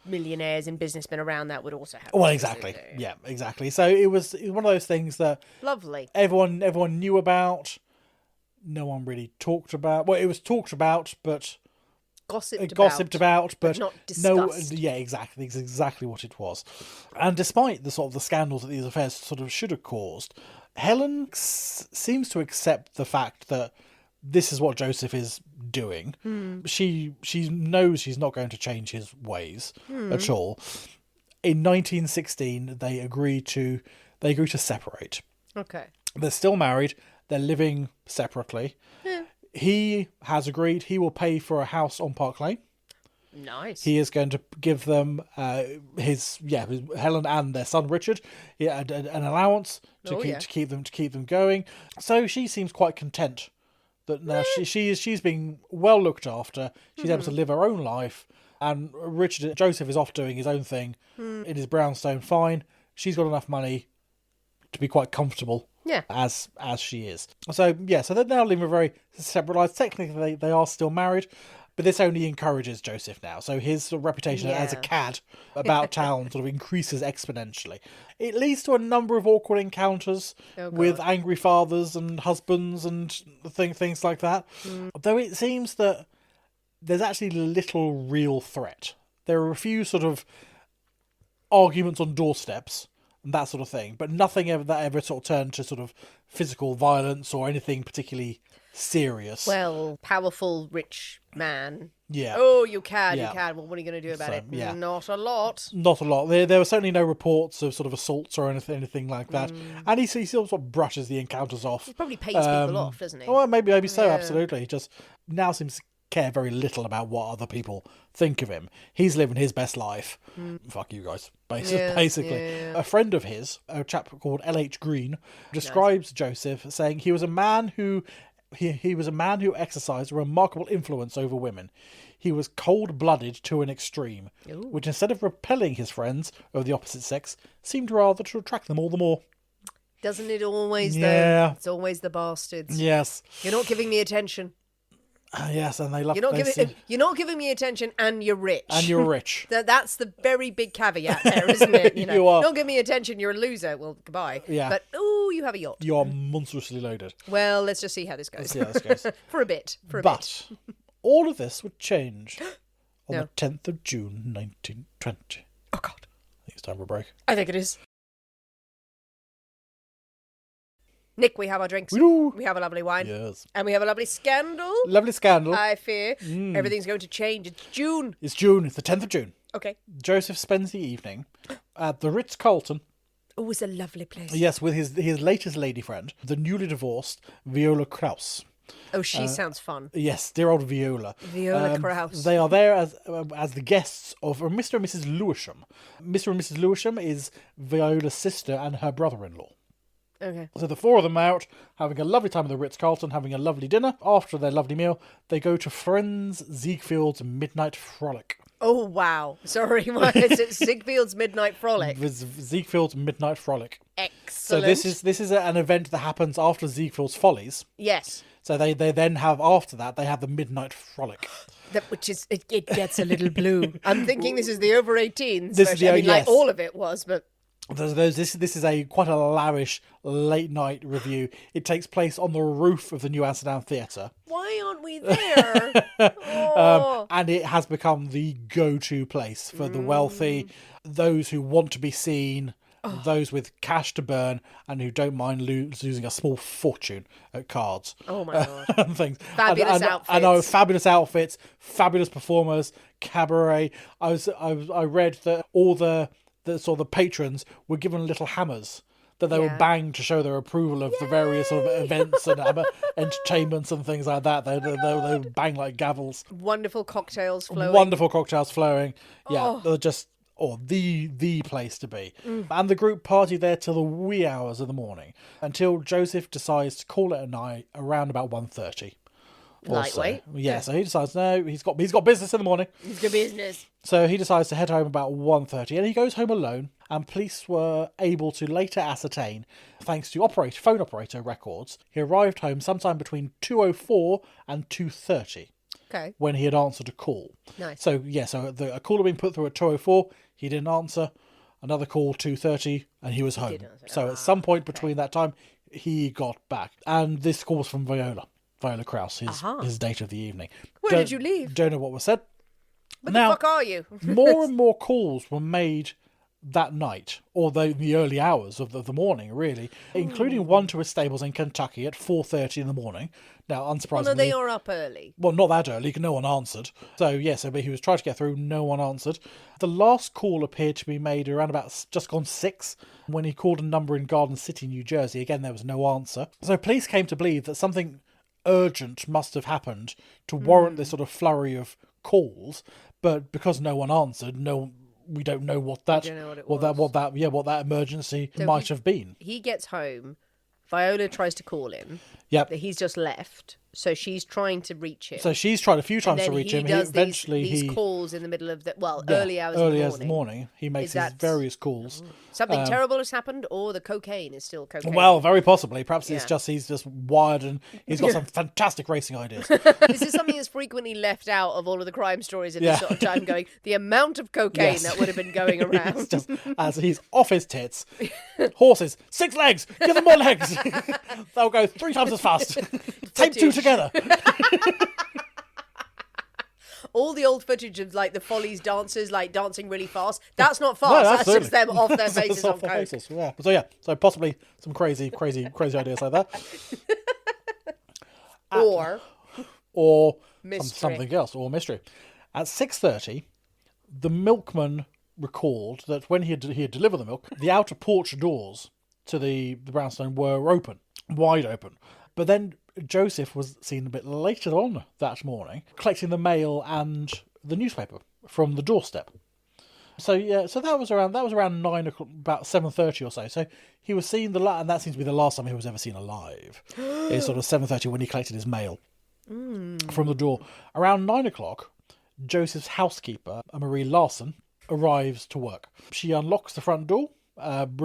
millionaires and businessmen around that would also have. Well, exactly. Yeah, exactly. So it was one of those things that lovely. Everyone knew about. No one really talked about. Well, it was talked about, but gossiped about, but not discussed. No. Yeah, exactly. It's exactly what it was. And despite the sort of the scandals that these affairs sort of should have caused, Helen seems to accept the fact that this is what Joseph is doing. She knows she's not going to change his ways at all. In 1916, they agree to separate. Okay. They're still married. They're living separately. Yeah. He has agreed he will pay for a house on Park Lane. Nice. He is going to give them his Helen and their son Richard an allowance to keep them going. So she seems quite content that now she's being well looked after. She's able to live her own life, and Joseph is off doing his own thing in his brownstone. Fine, she's got enough money to be quite comfortable. Yeah. As she is. So they're now living a very separate lives. Technically they are still married, but this only encourages Joseph now. So his sort of reputation as a cad about town sort of increases exponentially. It leads to a number of awkward encounters with angry fathers and husbands and things like that. Though it seems that there's actually little real threat. There are a few sort of arguments on doorsteps and that sort of thing, but nothing ever sort of turned to sort of physical violence or anything particularly serious. Well, powerful, rich man. Yeah. Oh, you can. Well, what are you going to do about it? Yeah. Not a lot. Not a lot. There were certainly no reports of sort of assaults or anything like that. And he sort of brushes the encounters off. He probably pays people off, doesn't he? Well, maybe so, absolutely. He just now seems to care very little about what other people think of him. He's living his best life. Fuck you guys, basically. Yeah. A friend of his, a chap called L.H. Green, describes Joseph saying he was a man who exercised a remarkable influence over women. He was cold-blooded to an extreme, which instead of repelling his friends of the opposite sex, seemed rather to attract them all the more. Doesn't it always, though? Yeah. It's always the bastards. Yes. You're not giving me attention. Yes, and they love. You're not giving me attention, and you're rich. And you're rich. That's the very big caveat there, isn't it? You know, You are. Don't give me attention. You're a loser. Well, goodbye. Yeah. But you have a yacht. You're monstrously loaded. Well, let's just see how this goes. See how this goes. For a bit. But all of this would change on No. the 10th of June, 1920. Oh God. I think it's time for a break. I think it is. Nick, we have our drinks. We do. We have a lovely wine. Yes. And we have a lovely scandal. Lovely scandal. I fear everything's going to change. It's June. It's June. It's the 10th of June. Okay. Joseph spends the evening at the Ritz-Carlton. Oh, it's a lovely place. Yes, with his latest lady friend, the newly divorced Viola Krauss. Oh, she sounds fun. Yes, dear old Viola. Viola Krauss. They are there as the guests of Mr. and Mrs. Lewisham. Mr. and Mrs. Lewisham is Viola's sister and her brother-in-law. Okay. So the four of them out, having a lovely time at the Ritz-Carlton, having a lovely dinner. After their lovely meal, they go to Friends Ziegfeld's Midnight Frolic. Oh, wow. Sorry, what is it? Ziegfeld's Midnight Frolic? Ziegfeld's Midnight Frolic. Excellent. So this is an event that happens after Ziegfeld's Follies. Yes. So they then have, after that, they have the Midnight Frolic. Which is, it gets a little blue. I'm thinking this is the over 18s. This is the, like yes. all of it was, but... This is a quite a lavish late night review. It takes place on the roof of the New Amsterdam Theatre. Why aren't we there? And it has become the go-to place for the wealthy, those who want to be seen, those with cash to burn, and who don't mind losing a small fortune at cards. Oh my God. And things. Fabulous outfits. I know, fabulous outfits, fabulous performers, cabaret. I read that all the sort of the patrons were given little hammers that they would bang to show their approval of the various sort of events and entertainments and things like that. They would bang like gavels. Wonderful cocktails flowing. Wonderful cocktails flowing. Yeah, they're just the place to be. And the group partied there till the wee hours of the morning until Joseph decides to call it a night around about 1:30. Lightweight. Yeah, so he decides he's got business in the morning. He's got business. So he decides to head home about 1:30, and he goes home alone. And police were able to later ascertain, thanks to phone operator records, he arrived home sometime between 2:04 and 2:30. Okay. When he had answered a call. Nice. So a call had been put through at 2:04. He didn't answer. Another call 2:30, and he was home. So at some point between that time, he got back, and this call was from Viola Krauss, his date of the evening. Where did you leave? Don't know what was said. Where the fuck are you? More and more calls were made that night, or the early hours of the morning, really, including one to his stables in Kentucky at 4:30 in the morning. Now, unsurprisingly... Well, no, they are up early. Well, not that early, no one answered. So, but he was trying to get through, no one answered. The last call appeared to be made around about just gone 6, when he called a number in Garden City, New Jersey. Again, there was no answer. So police came to believe that something urgent must have happened to warrant this sort of flurry of calls, but because no one answered, we don't know what that emergency might have been. He gets home. Viola tries to call him. Yep. He's just left. So she's trying to reach him. So she's tried a few times to reach him. He does these calls in the middle of early hours of the morning. He makes his various calls. Something terrible has happened, or the cocaine is still cocaine. Well, very possibly. Perhaps he's just wired and he's got some fantastic racing ideas. This is something that's frequently left out of all of the crime stories at this sort of time, going, the amount of cocaine that would have been going around. Just as he's off his tits. Horses, 6 legs, give them more legs. They'll go 3 times as fast. Tape 2 together. All the old footage of the Follies dancers dancing really fast. That's not fast. That's just them off their faces on coke. So possibly some crazy ideas like that. Or something else, or mystery. At 6:30, the milkman recalled that when he had delivered the milk, the outer porch doors to the brownstone were open, wide open. But then Joseph was seen a bit later on that morning, collecting the mail and the newspaper from the doorstep. So that was around 9 o'clock, about 7:30 or so. So he was seen and that seems to be the last time he was ever seen alive. It's sort of 7:30 when he collected his mail from the door. Around 9 o'clock, Joseph's housekeeper, Marie Larson, arrives to work. She unlocks the front door.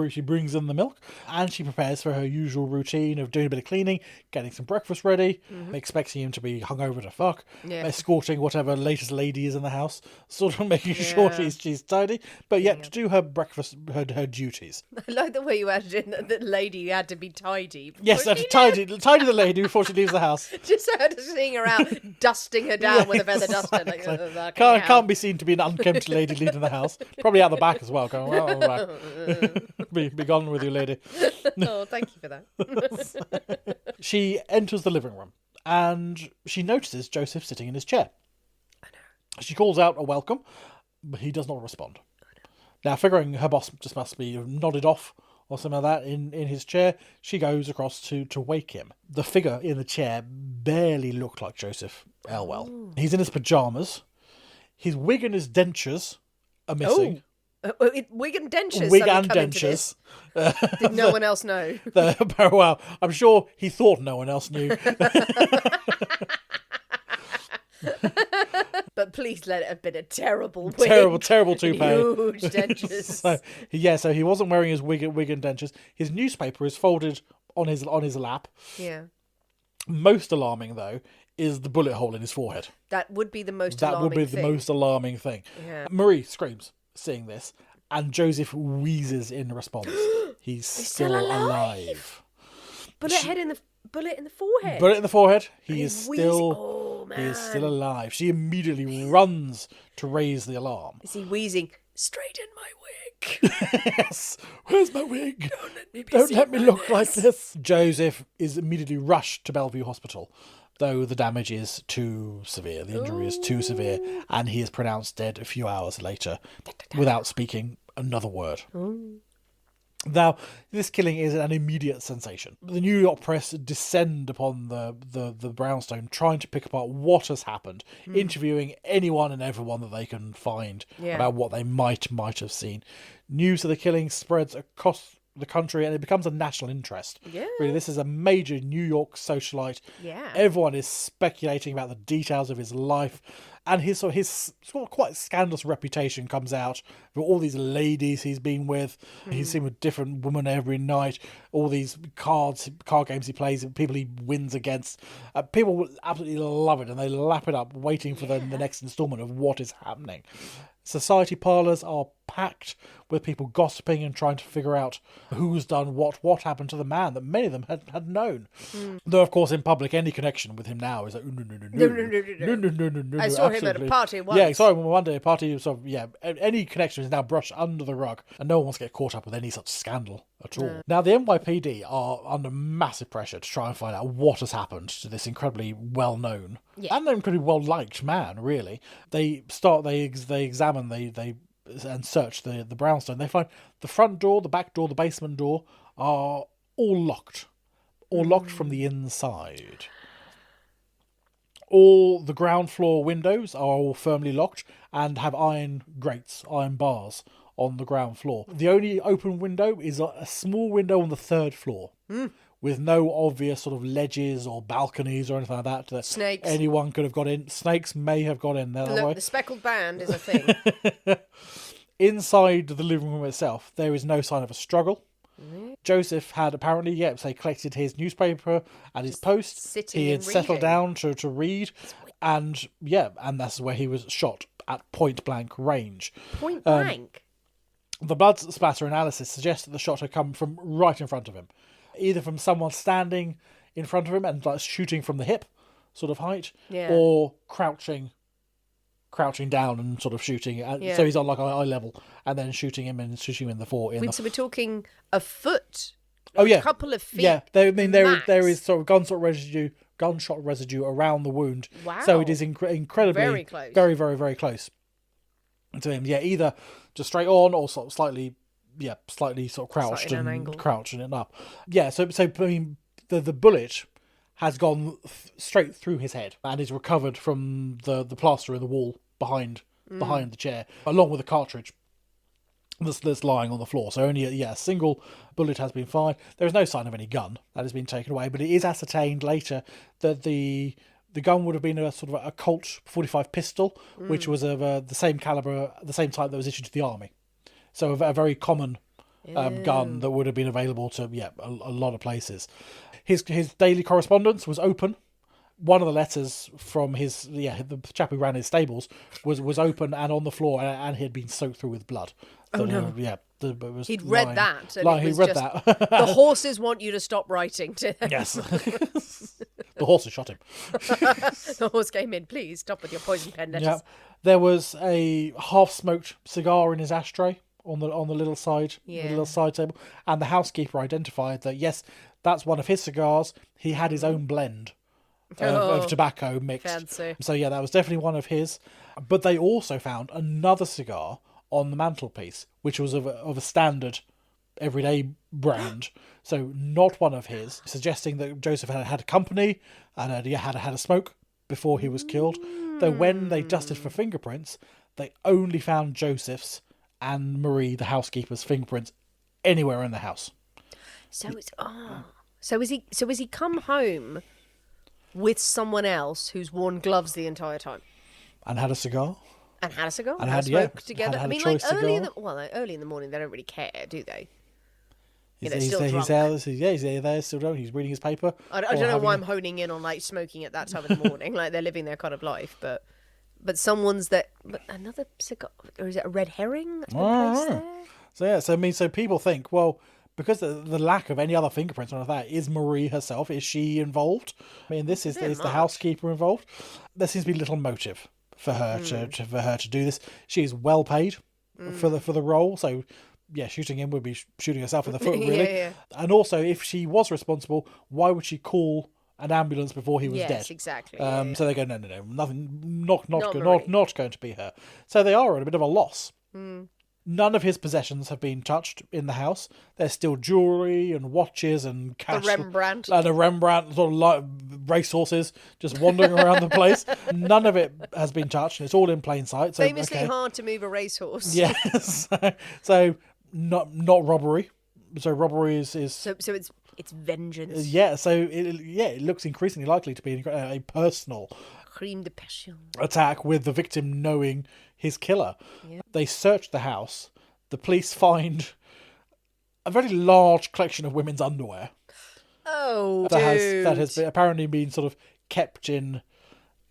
She brings in the milk and she prepares for her usual routine of doing a bit of cleaning, getting some breakfast ready, expecting him to be hungover to fuck, escorting whatever latest lady is in the house, sort of making sure she's tidy, but yet to do her breakfast, her duties. I like the way you added in that the lady had to be tidy. Yes, I have to tidy the lady before she leaves the house. Just so her to seeing her out, dusting her down with a feather duster. Can't be seen to be an unkempt lady leaving the house. Probably out the back as well. Going, well, back. Be gone with you, lady. Oh, thank you for that. She enters the living room and she notices Joseph sitting in his chair. I know. She calls out a welcome, but he does not respond. Now, figuring her boss just must be nodded off or something like that in his chair, she goes across to wake him. The figure in the chair barely looked like Joseph Elwell. Ooh. He's in his pyjamas. His wig and his dentures are missing. Wig and dentures. Wig and dentures. Did no one else know? Well, I'm sure he thought no one else knew. But please let it have been a terrible wig. Terrible toupee. Huge dentures. So he wasn't wearing his wig and dentures. His newspaper is folded on his lap. Yeah. Most alarming, though, is the bullet hole in his forehead. That would be the most alarming thing. The most alarming thing. Yeah. Marie screams, seeing this, and Joseph wheezes in response. He's still alive. Bullet in the forehead. Bullet in the forehead. He is still alive. She immediately runs to raise the alarm. Is he wheezing? Straighten my wig. Yes. Where's my wig? Don't let me look like this. Joseph is immediately rushed to Bellevue Hospital, though the damage is too severe. The injury is too severe, and he is pronounced dead a few hours later without speaking another word. Now, this killing is an immediate sensation. The New York press descend upon the brownstone, trying to pick apart what has happened, interviewing anyone and everyone that they can find about what they might have seen. News of the killing spreads across the country, and it becomes a national interest. Yeah. Really, this is a major New York socialite. Yeah. Everyone is speculating about the details of his life, and his sort of quite scandalous reputation comes out for all these ladies he's been with. He's seen with different women every night. All these card games he plays, people he wins against. People will absolutely love it, and they lap it up, waiting for the next instalment of what is happening. Society parlours are packed with people gossiping and trying to figure out who's done what happened to the man that many of them had known. Though, of course, in public, any connection with him now is like, no. I saw him at a party once. Yeah, sorry, one day at a party. So, any connection is now brushed under the rug, and no one wants to get caught up with any such scandal at all. Now, the NYPD are under massive pressure to try and find out what has happened to this incredibly well-known and incredibly well-liked man, really. They examine, and search the brownstone. They find the front door, the back door, the basement door are all locked from the inside. All the ground floor windows are all firmly locked and have iron grates, iron bars on the ground floor. The only open window is a small window on the third floor. With no obvious sort of ledges or balconies or anything like that Snakes. Anyone could have got in. Snakes may have got in there. Look, the speckled band is a thing. Inside the living room itself, there is no sign of a struggle. Joseph had apparently, collected his newspaper and his post. He had settled down to read, and that's where he was shot at point blank range. Point blank? The blood splatter analysis suggests that the shot had come from right in front of him. Either from someone standing in front of him and like shooting from the hip sort of height, or crouching down and sort of shooting. So he's on like eye level, and then shooting him in the fore. So we're talking a foot. A couple of feet. Yeah, there is sort of gunshot residue around the wound. Wow. So it is incredibly very close. Very, very, very close to him. Yeah, either just straight on or sort of slightly sort of crouched and up. Yeah, so I mean, the bullet has gone straight through his head and is recovered from the plaster in the wall behind the chair, along with a cartridge that's lying on the floor. So only a single bullet has been fired. There is no sign of any gun that has been taken away, but it is ascertained later that the gun would have been a sort of a Colt .45 pistol, which was of the same caliber, the same type that was issued to the army. So a very common gun that would have been available to a lot of places. His daily correspondence was open. One of the letters from the chap who ran his stables was open and on the floor, and he had been soaked through with blood. So, he'd read that. He read that. The horses want you to stop writing to them. Yes. The horses shot him. The horse came in. Please stop with your poison pen letters. Yeah. There was a half-smoked cigar in his ashtray on the little side table, and the housekeeper identified that yes, that's one of his cigars. He had his own blend of tobacco mixed. Fancy. So yeah, that was definitely one of his. But they also found another cigar on the mantelpiece, which was of a standard everyday brand. So not one of his, suggesting that Joseph had company and had a smoke before he was killed. Though when they dusted for fingerprints, they only found Joseph's and Marie, the housekeeper's, fingerprints anywhere in the house. So it's So has he come home with someone else who's worn gloves the entire time? And had a cigar? And had a cigar? And had smoked together? Had I mean, like early in the morning, they don't really care, do they? He's still drunk. He's there, still drunk. He's reading his paper. I don't know why I'm honing in on like smoking at that time of the morning. Like they're living their kind of life, but someone's that. But another cigar, or is it a red herring that's been placed there? So people think, well, because the lack of any other fingerprints on that, is Marie herself? Is she involved? I mean, is the housekeeper involved? There seems to be little motive for her to do this. She is well paid for the role, so. Yeah, shooting him would be shooting herself in the foot, really. Yeah. And also, if she was responsible, why would she call an ambulance before he was dead? Yes, exactly. So they go, no, nothing, not going to be her. So they are at a bit of a loss. None of his possessions have been touched in the house. There's still jewellery and watches and cash. A Rembrandt, sort of like racehorses just wandering around the place. None of it has been touched, and it's all in plain sight. So, famously hard to move a racehorse. Yes. So not robbery. So robbery is so it's vengeance. Yeah. So it looks increasingly likely to be a personal crime de passion attack with the victim knowing his killer. Yeah. They search the house. The police find a very large collection of women's underwear. Oh, that has apparently been sort of kept in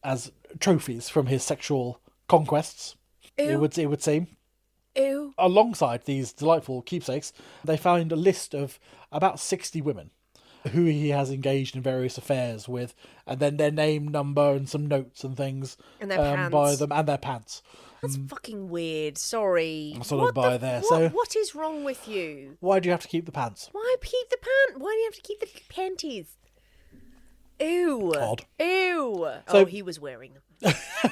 as trophies from his sexual conquests. Ew. It would seem. Ew. Alongside these delightful keepsakes, they found a list of about 60 women who he has engaged in various affairs with, and then their name, number, and some notes and things and their pants. by them, and their pants. That's fucking weird. Sorry. What is wrong with you? Why do you have to keep the pants? Why keep the pant? Why do you have to keep the panties? Ew. Odd. Ew. So, he was wearing them.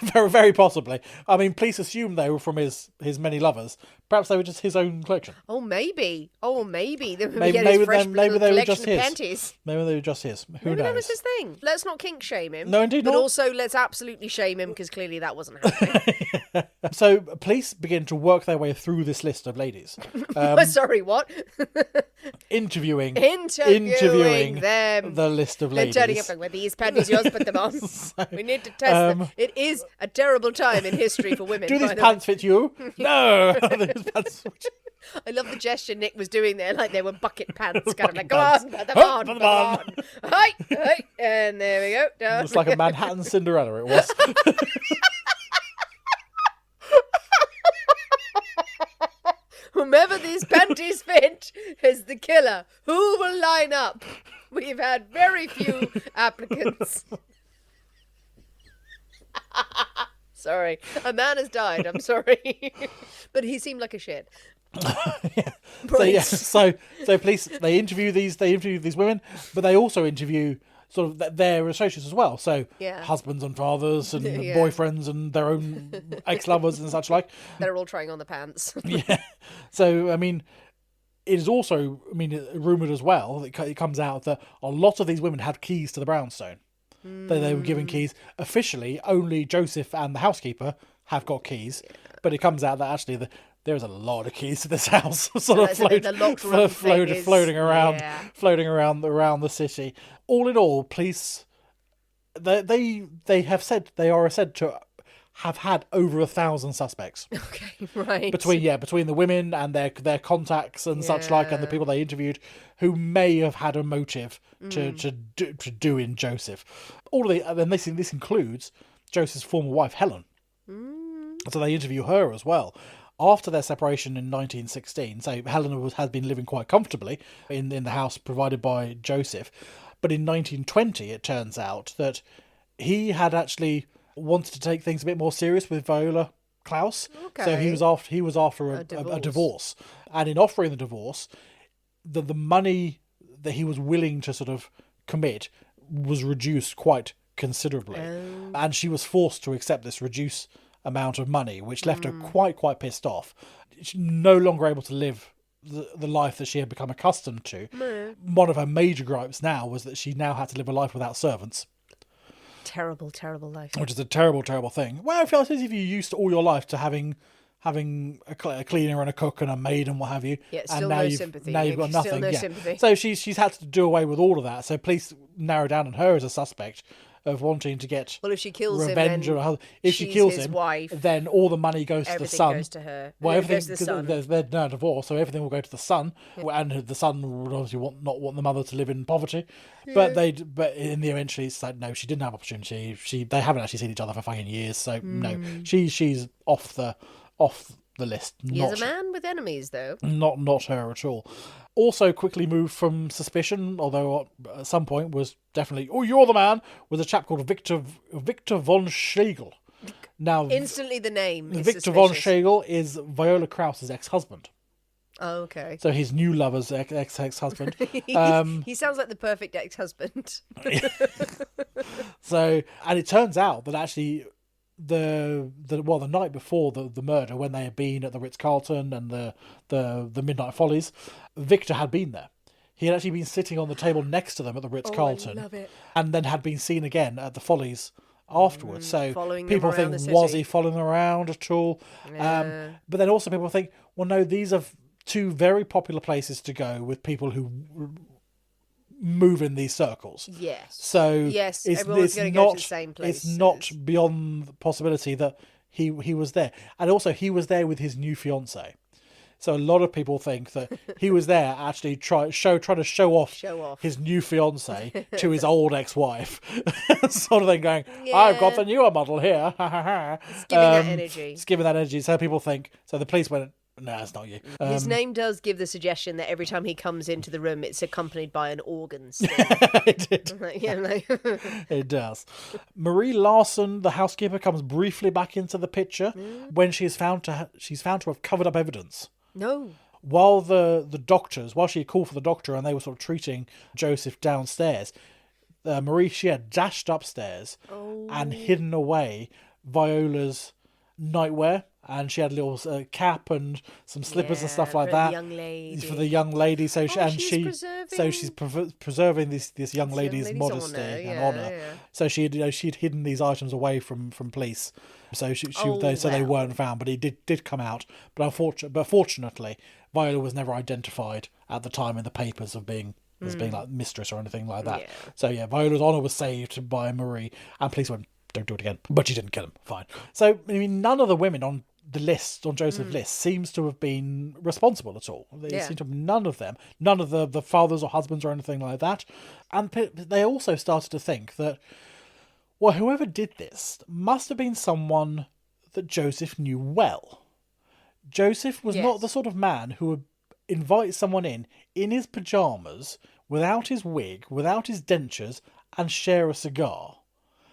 Very, very possibly. I mean, police assume they were from his many lovers. Perhaps they were just his own collection. Oh, maybe. Maybe they were just his. Panties. Maybe they were just his. Who knows? That was his thing. Let's not kink shame him. No, indeed but not. But also, let's absolutely shame him because clearly that wasn't happening. So, police begin to work their way through this list of ladies. Sorry, what? Interviewing them. The list of ladies. Then turning up with these panties, yours, put them on. We need to test them. It is a terrible time in history for women. Do these pants fit you? No. I love the gesture Nick was doing there, like they were bucket pants, kind of like, go pants. on, put them on, put them on. Hi, and there we go. Down. It's like a Manhattan Cinderella, it was. Whomever these panties fit is the killer. Who will line up? We've had very few applicants. Sorry, a man has died. I'm sorry, but he seemed like a shit. Yeah. So police they interview these women, but they also interview sort of their associates as well. So husbands and fathers and boyfriends and their own ex-lovers and such like. They're all trying on the pants. Yeah. So I mean, it is also rumoured as well. It comes out that a lot of these women had keys to the brownstone. They were given keys. Officially, only Joseph and the housekeeper have got keys. Yeah. But it comes out that actually there's a lot of keys to this house, floating around the city. All in all, police they have said they are said to have had over 1,000 suspects. Okay, right. Between the women and their contacts and such like, and the people they interviewed, who may have had a motive to do in Joseph. This includes Joseph's former wife Helen. So they interview her as well. After their separation in 1916, so Helen had been living quite comfortably in the house provided by Joseph. But in 1920, it turns out that he had actually wanted to take things a bit more serious with Viola Klaus. Okay. So he was after a divorce. And in offering the divorce, the money that he was willing to sort of commit was reduced quite considerably. And she was forced to accept this reduced amount of money, which left her quite pissed off. She's no longer able to live the life that she had become accustomed to. One of her major gripes now was that she now had to live a life without servants. Terrible life. Which is a terrible thing. Well, I feel like if you're used to all your life to having a cleaner and a cook and a maid and what have you, yeah, still and now no you've sympathy. now you've got nothing. Still no sympathy. So she's had to do away with all of that. So police narrow down on her as a suspect of wanting to get if she kills revenge. him, Or if she kills him, wife, then all the money goes to the son. Everything goes to her. Well, everything goes to the son. They're now divorced, so everything will go to the son, and the son would obviously not want the mother to live in poverty. But but in the eventually, it's like no, she didn't have opportunity. They haven't actually seen each other for fucking years, so no, she's off the list. He is a man with enemies, though. Not her at all. Also quickly moved from suspicion, although at some point was definitely, oh, you're the man, was a chap called Victor von Schlegel. Now, instantly the name is Victor von Schlegel is Viola Krause's ex-husband. Oh, okay. So his new lover's ex-husband. He sounds like the perfect ex-husband. So, and it turns out that actually the night before the murder, when they had been at the Ritz-Carlton and the Midnight Follies, Victor had been there. He had actually been sitting on the table next to them at the Ritz-Carlton, I love it. and then had been seen again at the Follies afterwards. So following people them around think, the was city. he following them around at all? Yeah. But then also people think, well, no, these are two very popular places to go with people who move in these circles. Yes. So yes, everyone's going to go to the same place. It's not beyond the possibility that he was there, and also he was there with his new fiancée. So a lot of people think that he was there actually trying to show off his new fiancée to his old ex-wife, sort of thing. Going, I've got the newer model here. It's giving that energy. It's giving that energy. So people think. So the police went, no, it's not you. His name does give the suggestion that every time he comes into the room, it's accompanied by an organ. It did. It does. Marie Larson, the housekeeper, comes briefly back into the picture when she's found to have covered up evidence. No. While she had called for the doctor and they were sort of treating Joseph downstairs, Marie, she had dashed upstairs and hidden away Viola's nightwear. And she had a little cap and some slippers and stuff like that for the young lady. So she's preserving this young lady's modesty and honour. Yeah. So she'd hidden these items away from police. So they weren't found, but he did come out. But fortunately, Viola was never identified at the time in the papers of being as being like mistress or anything like that. Yeah. So yeah, Viola's honour was saved by Marie, and police went, don't do it again. But she didn't kill him. Fine. So I mean, none of the women on the list, on Joseph's list, seems to have been responsible at all. They seem to have none of the fathers or husbands or anything like that. And they also started to think that, well, whoever did this must have been someone that Joseph knew well. Joseph was not the sort of man who would invite someone in his pyjamas, without his wig, without his dentures, and share a cigar.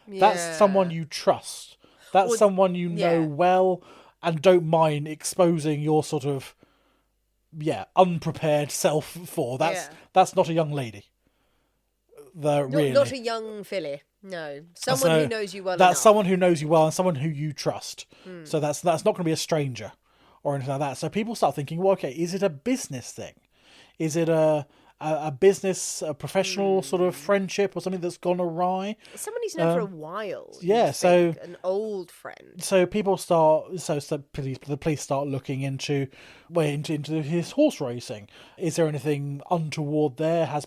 Yeah. That's someone you trust. That's someone you know well and don't mind exposing your sort of unprepared self for. That's not a young lady. Not a young filly. No, someone who knows you well. That's someone who knows you well and someone who you trust. So that's not going to be a stranger or anything like that. So people start thinking, well, okay, is it a business thing? Is it a business, a professional sort of friendship or something that's gone awry? Someone he's known for a while. Yeah, so an old friend. So people the police start looking into his horse racing. Is there anything untoward there? Has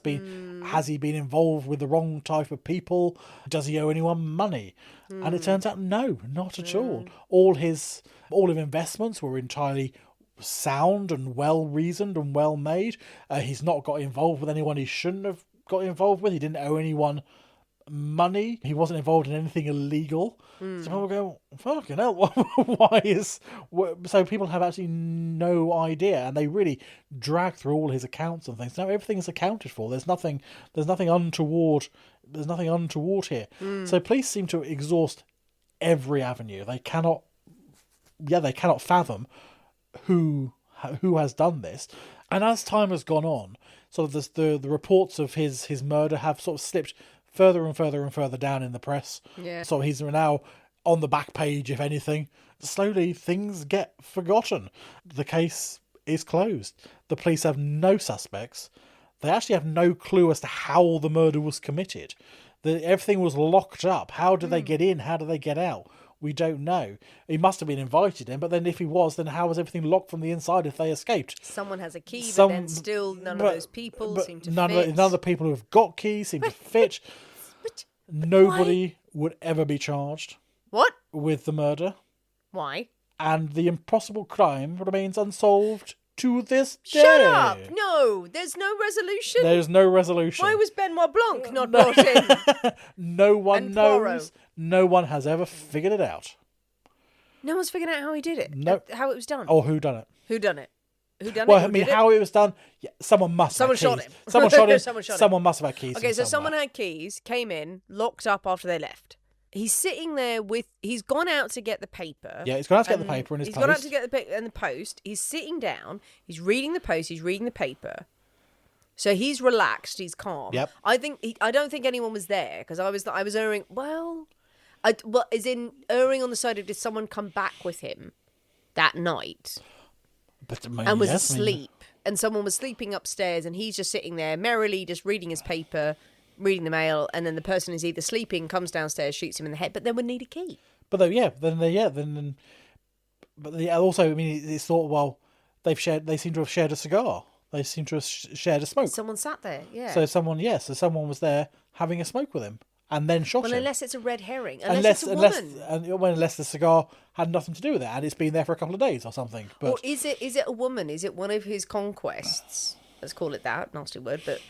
he been involved with the wrong type of people? Does he owe anyone money? And it turns out no, not at all. All his investments were entirely sound and well reasoned and well made. He's not got involved with anyone he shouldn't have got involved with. He didn't owe anyone money. He wasn't involved in anything illegal. So people go, fucking hell, why is... So people have actually no idea, and they really drag through all his accounts and things. Now everything is accounted for. There's nothing untoward. There's nothing untoward here. So police seem to exhaust every avenue. They cannot fathom who has done this. And as time has gone on, sort of the reports of his murder have sort of slipped further and further and further down in the press. Yeah. So he's now on the back page, if anything. Slowly, things get forgotten. The case is closed. The police have no suspects. They actually have no clue as to how the murder was committed. Everything was locked up. How do they get in? How do they get out? We don't know. He must have been invited in, but then if he was, then how was everything locked from the inside if they escaped? Someone has a key, but then still none of those people seem to fit. None of the people who have got keys seem to fit. Nobody would ever be charged. What? With the murder. Why? And the impossible crime remains unsolved to this day. Shut up! No, there's no resolution. There's no resolution. Why was Benoit Blanc not brought in? No one And knows. Poirot. No one has ever figured it out. No one's figured out how he did it. No. How it was done. Or who done it. Who done it? Who done Well, it? I mean, how it was done, yeah, someone must Someone have shot keys. him. Someone shot him. Someone shot him. Someone must have had keys. Okay, so someone somewhere. had keys, came in, locked up after they left. He's sitting there he's gone out to get the paper. Yeah, he's gone out to get the paper in his post. He's gone out to get the paper and the post. He's sitting down. He's reading the post. He's reading the paper. So he's relaxed. He's calm. Yep. I don't think anyone was there because I was erring. As in erring on the side of did someone come back with him that night But, I mean, and was yes, I mean, asleep, and someone was sleeping upstairs, and he's just sitting there merrily, just reading his paper, reading the mail, and then the person is either sleeping, comes downstairs, shoots him in the head, but then would need a key. But also, I mean, it's thought, well, they seem to have shared a cigar. They seem to have shared a smoke. Someone sat there, yeah. So someone was there having a smoke with him and then shot him. Well, unless it's a red herring, unless it's a woman. Unless the cigar had nothing to do with it and it's been there for a couple of days or something. But Or is it a woman? Is it one of his conquests? Let's call it that, nasty word, but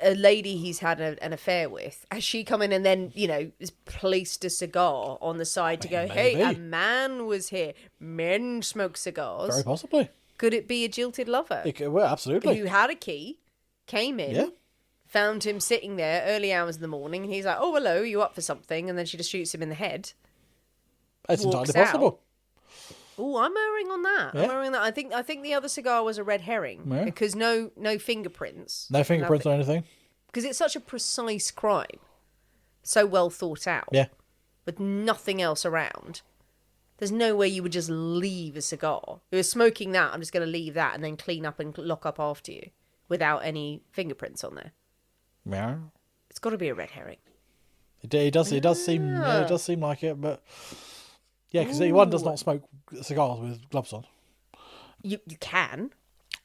a lady he's had an affair with. Has she come in and then, has placed a cigar on the side to go, Maybe. hey, a man was here. Men smoke cigars. very possibly. Could it be a jilted lover? Well, absolutely. Who had a key, came in, Yeah. found him sitting there early hours in the morning, and he's like, oh, hello, you up for something? And then she just shoots him in the head. It's walks entirely possible. Oh, I'm erring on that. Yeah. I'm erring on that. I think the other cigar was a red herring Yeah. because no fingerprints. No fingerprints or anything. Because it's such a precise crime, so well thought out. Yeah. With nothing else around. There's no way you would just leave a cigar. You're smoking that, I'm just going to leave that and then clean up and lock up after you without any fingerprints on there. Yeah. It's got to be a red herring. It does seem like it, but yeah, because one does not smoke cigars with gloves on. You can.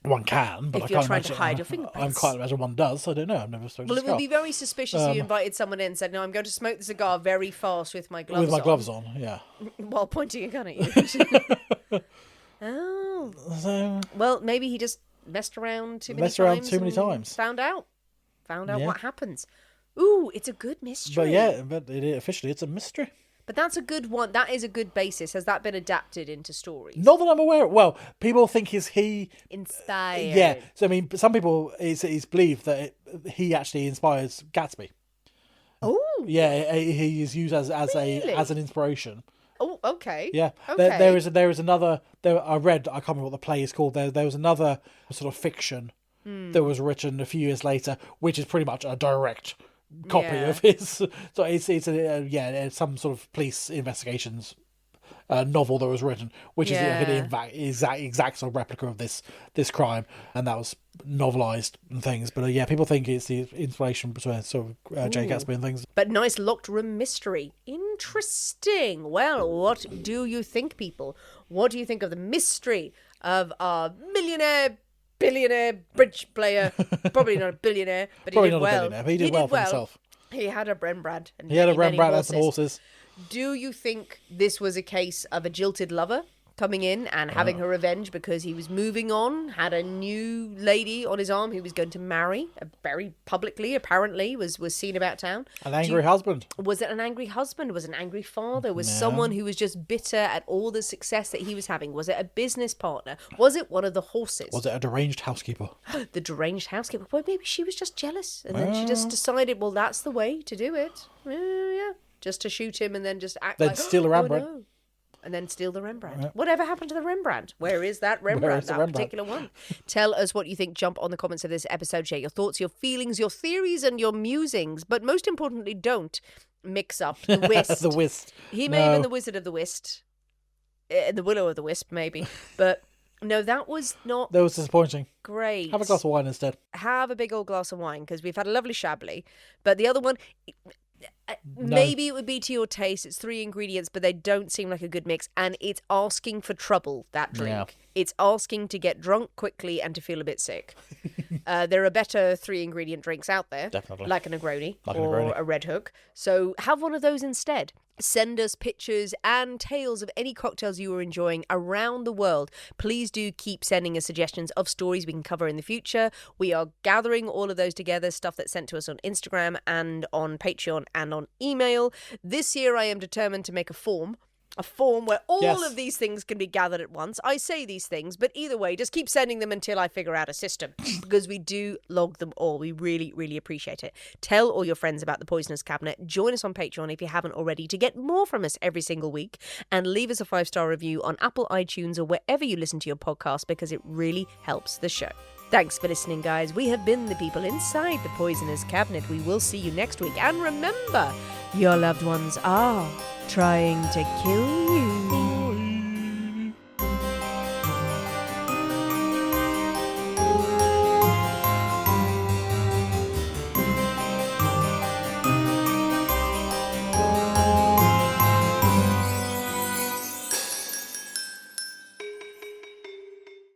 One can, but If I you're can't trying to imagine, hide your I fingerprints. can't imagine one does. I don't know. I've never smoked Well, a it cigar. would be very suspicious if you invited someone in and said, no, I'm going to smoke the cigar very fast with my gloves on. With my gloves on, yeah. While pointing a gun at you. Oh. So, Well, maybe he just messed around too many times. Found out Yeah. what happens. Ooh, it's a good mystery. but officially it's a mystery. But that's a good one. That is a good basis. Has that been adapted into stories? Not that I'm aware of. Well, people think he... Inspired. Yeah. So, I mean, some people, it's believed that he actually inspires Gatsby. Oh. Yeah, he is used as Really? an inspiration. Oh, okay. Yeah. Okay. There is another... I can't remember what the play is called. There was another sort of fiction that was written a few years later, which is pretty much a direct copy Yeah. of his. So it's some sort of police investigations novel that was written, which is an exact sort of replica of this crime, and that was novelized and things. But people think it's the inspiration between sort of Jay Gatsby and things. But nice locked room mystery. Interesting. Well, what do you think, people? What do you think of the mystery of our billionaire bridge player? Probably not a billionaire, but Probably he did not well. a billionaire, but he did well for himself. He had a Rembrandt. And He had a many, many Rembrandt and some horses. horses. Do you think this was a case of a jilted lover coming in and having her revenge because he was moving on, had a new lady on his arm who was going to marry, very publicly, apparently, was seen about town? An angry husband. Was it an angry husband? Was it an angry father? Was someone who was just bitter at all the success that he was having? Was it a business partner? Was it one of the horses? Was it a deranged housekeeper? The deranged housekeeper? Well, maybe she was just jealous and then she just decided, well, that's the way to do it. Yeah. Just to shoot him and then just act Then like... steal a Rembrandt. Oh, no. and then steal the Rembrandt. Whatever happened to the Rembrandt? Where is that Rembrandt? That particular one. Tell us what you think. Jump on the comments of this episode. Share your thoughts, your feelings, your theories, and your musings. But most importantly, don't mix up the whist. The whist. He may have been the Wizard of the Whist. The Willow of the Wisp, maybe. But no, that was not That was disappointing. great. Have a glass of wine instead. Have a big old glass of wine, because we've had a lovely Chablis. But the other one, maybe it would be to your taste. It's 3 ingredients, but they don't seem like a good mix. And it's asking for trouble, that drink. Yeah. It's asking to get drunk quickly and to feel a bit sick. There are better 3-ingredient drinks out there. Definitely. Like a Negroni Like a or Negroni. a Red Hook. So have one of those instead. Send us pictures and tales of any cocktails you are enjoying around the world. Please do keep sending us suggestions of stories we can cover in the future. We are gathering all of those together, stuff that's sent to us on Instagram and on Patreon and on email. This year I am determined to make a form where all of these things can be gathered at once. I say these things, but either way, just keep sending them until I figure out a system, because we do log them all. We really, really appreciate it. Tell all your friends about the Poisonous Cabinet. Join us on Patreon if you haven't already to get more from us every single week, and leave us a 5-star review on Apple iTunes or wherever you listen to your podcast, because it really helps the show. Thanks for listening, guys. We have been the people inside the Poisoner's Cabinet. We will see you next week. And remember, your loved ones are trying to kill you.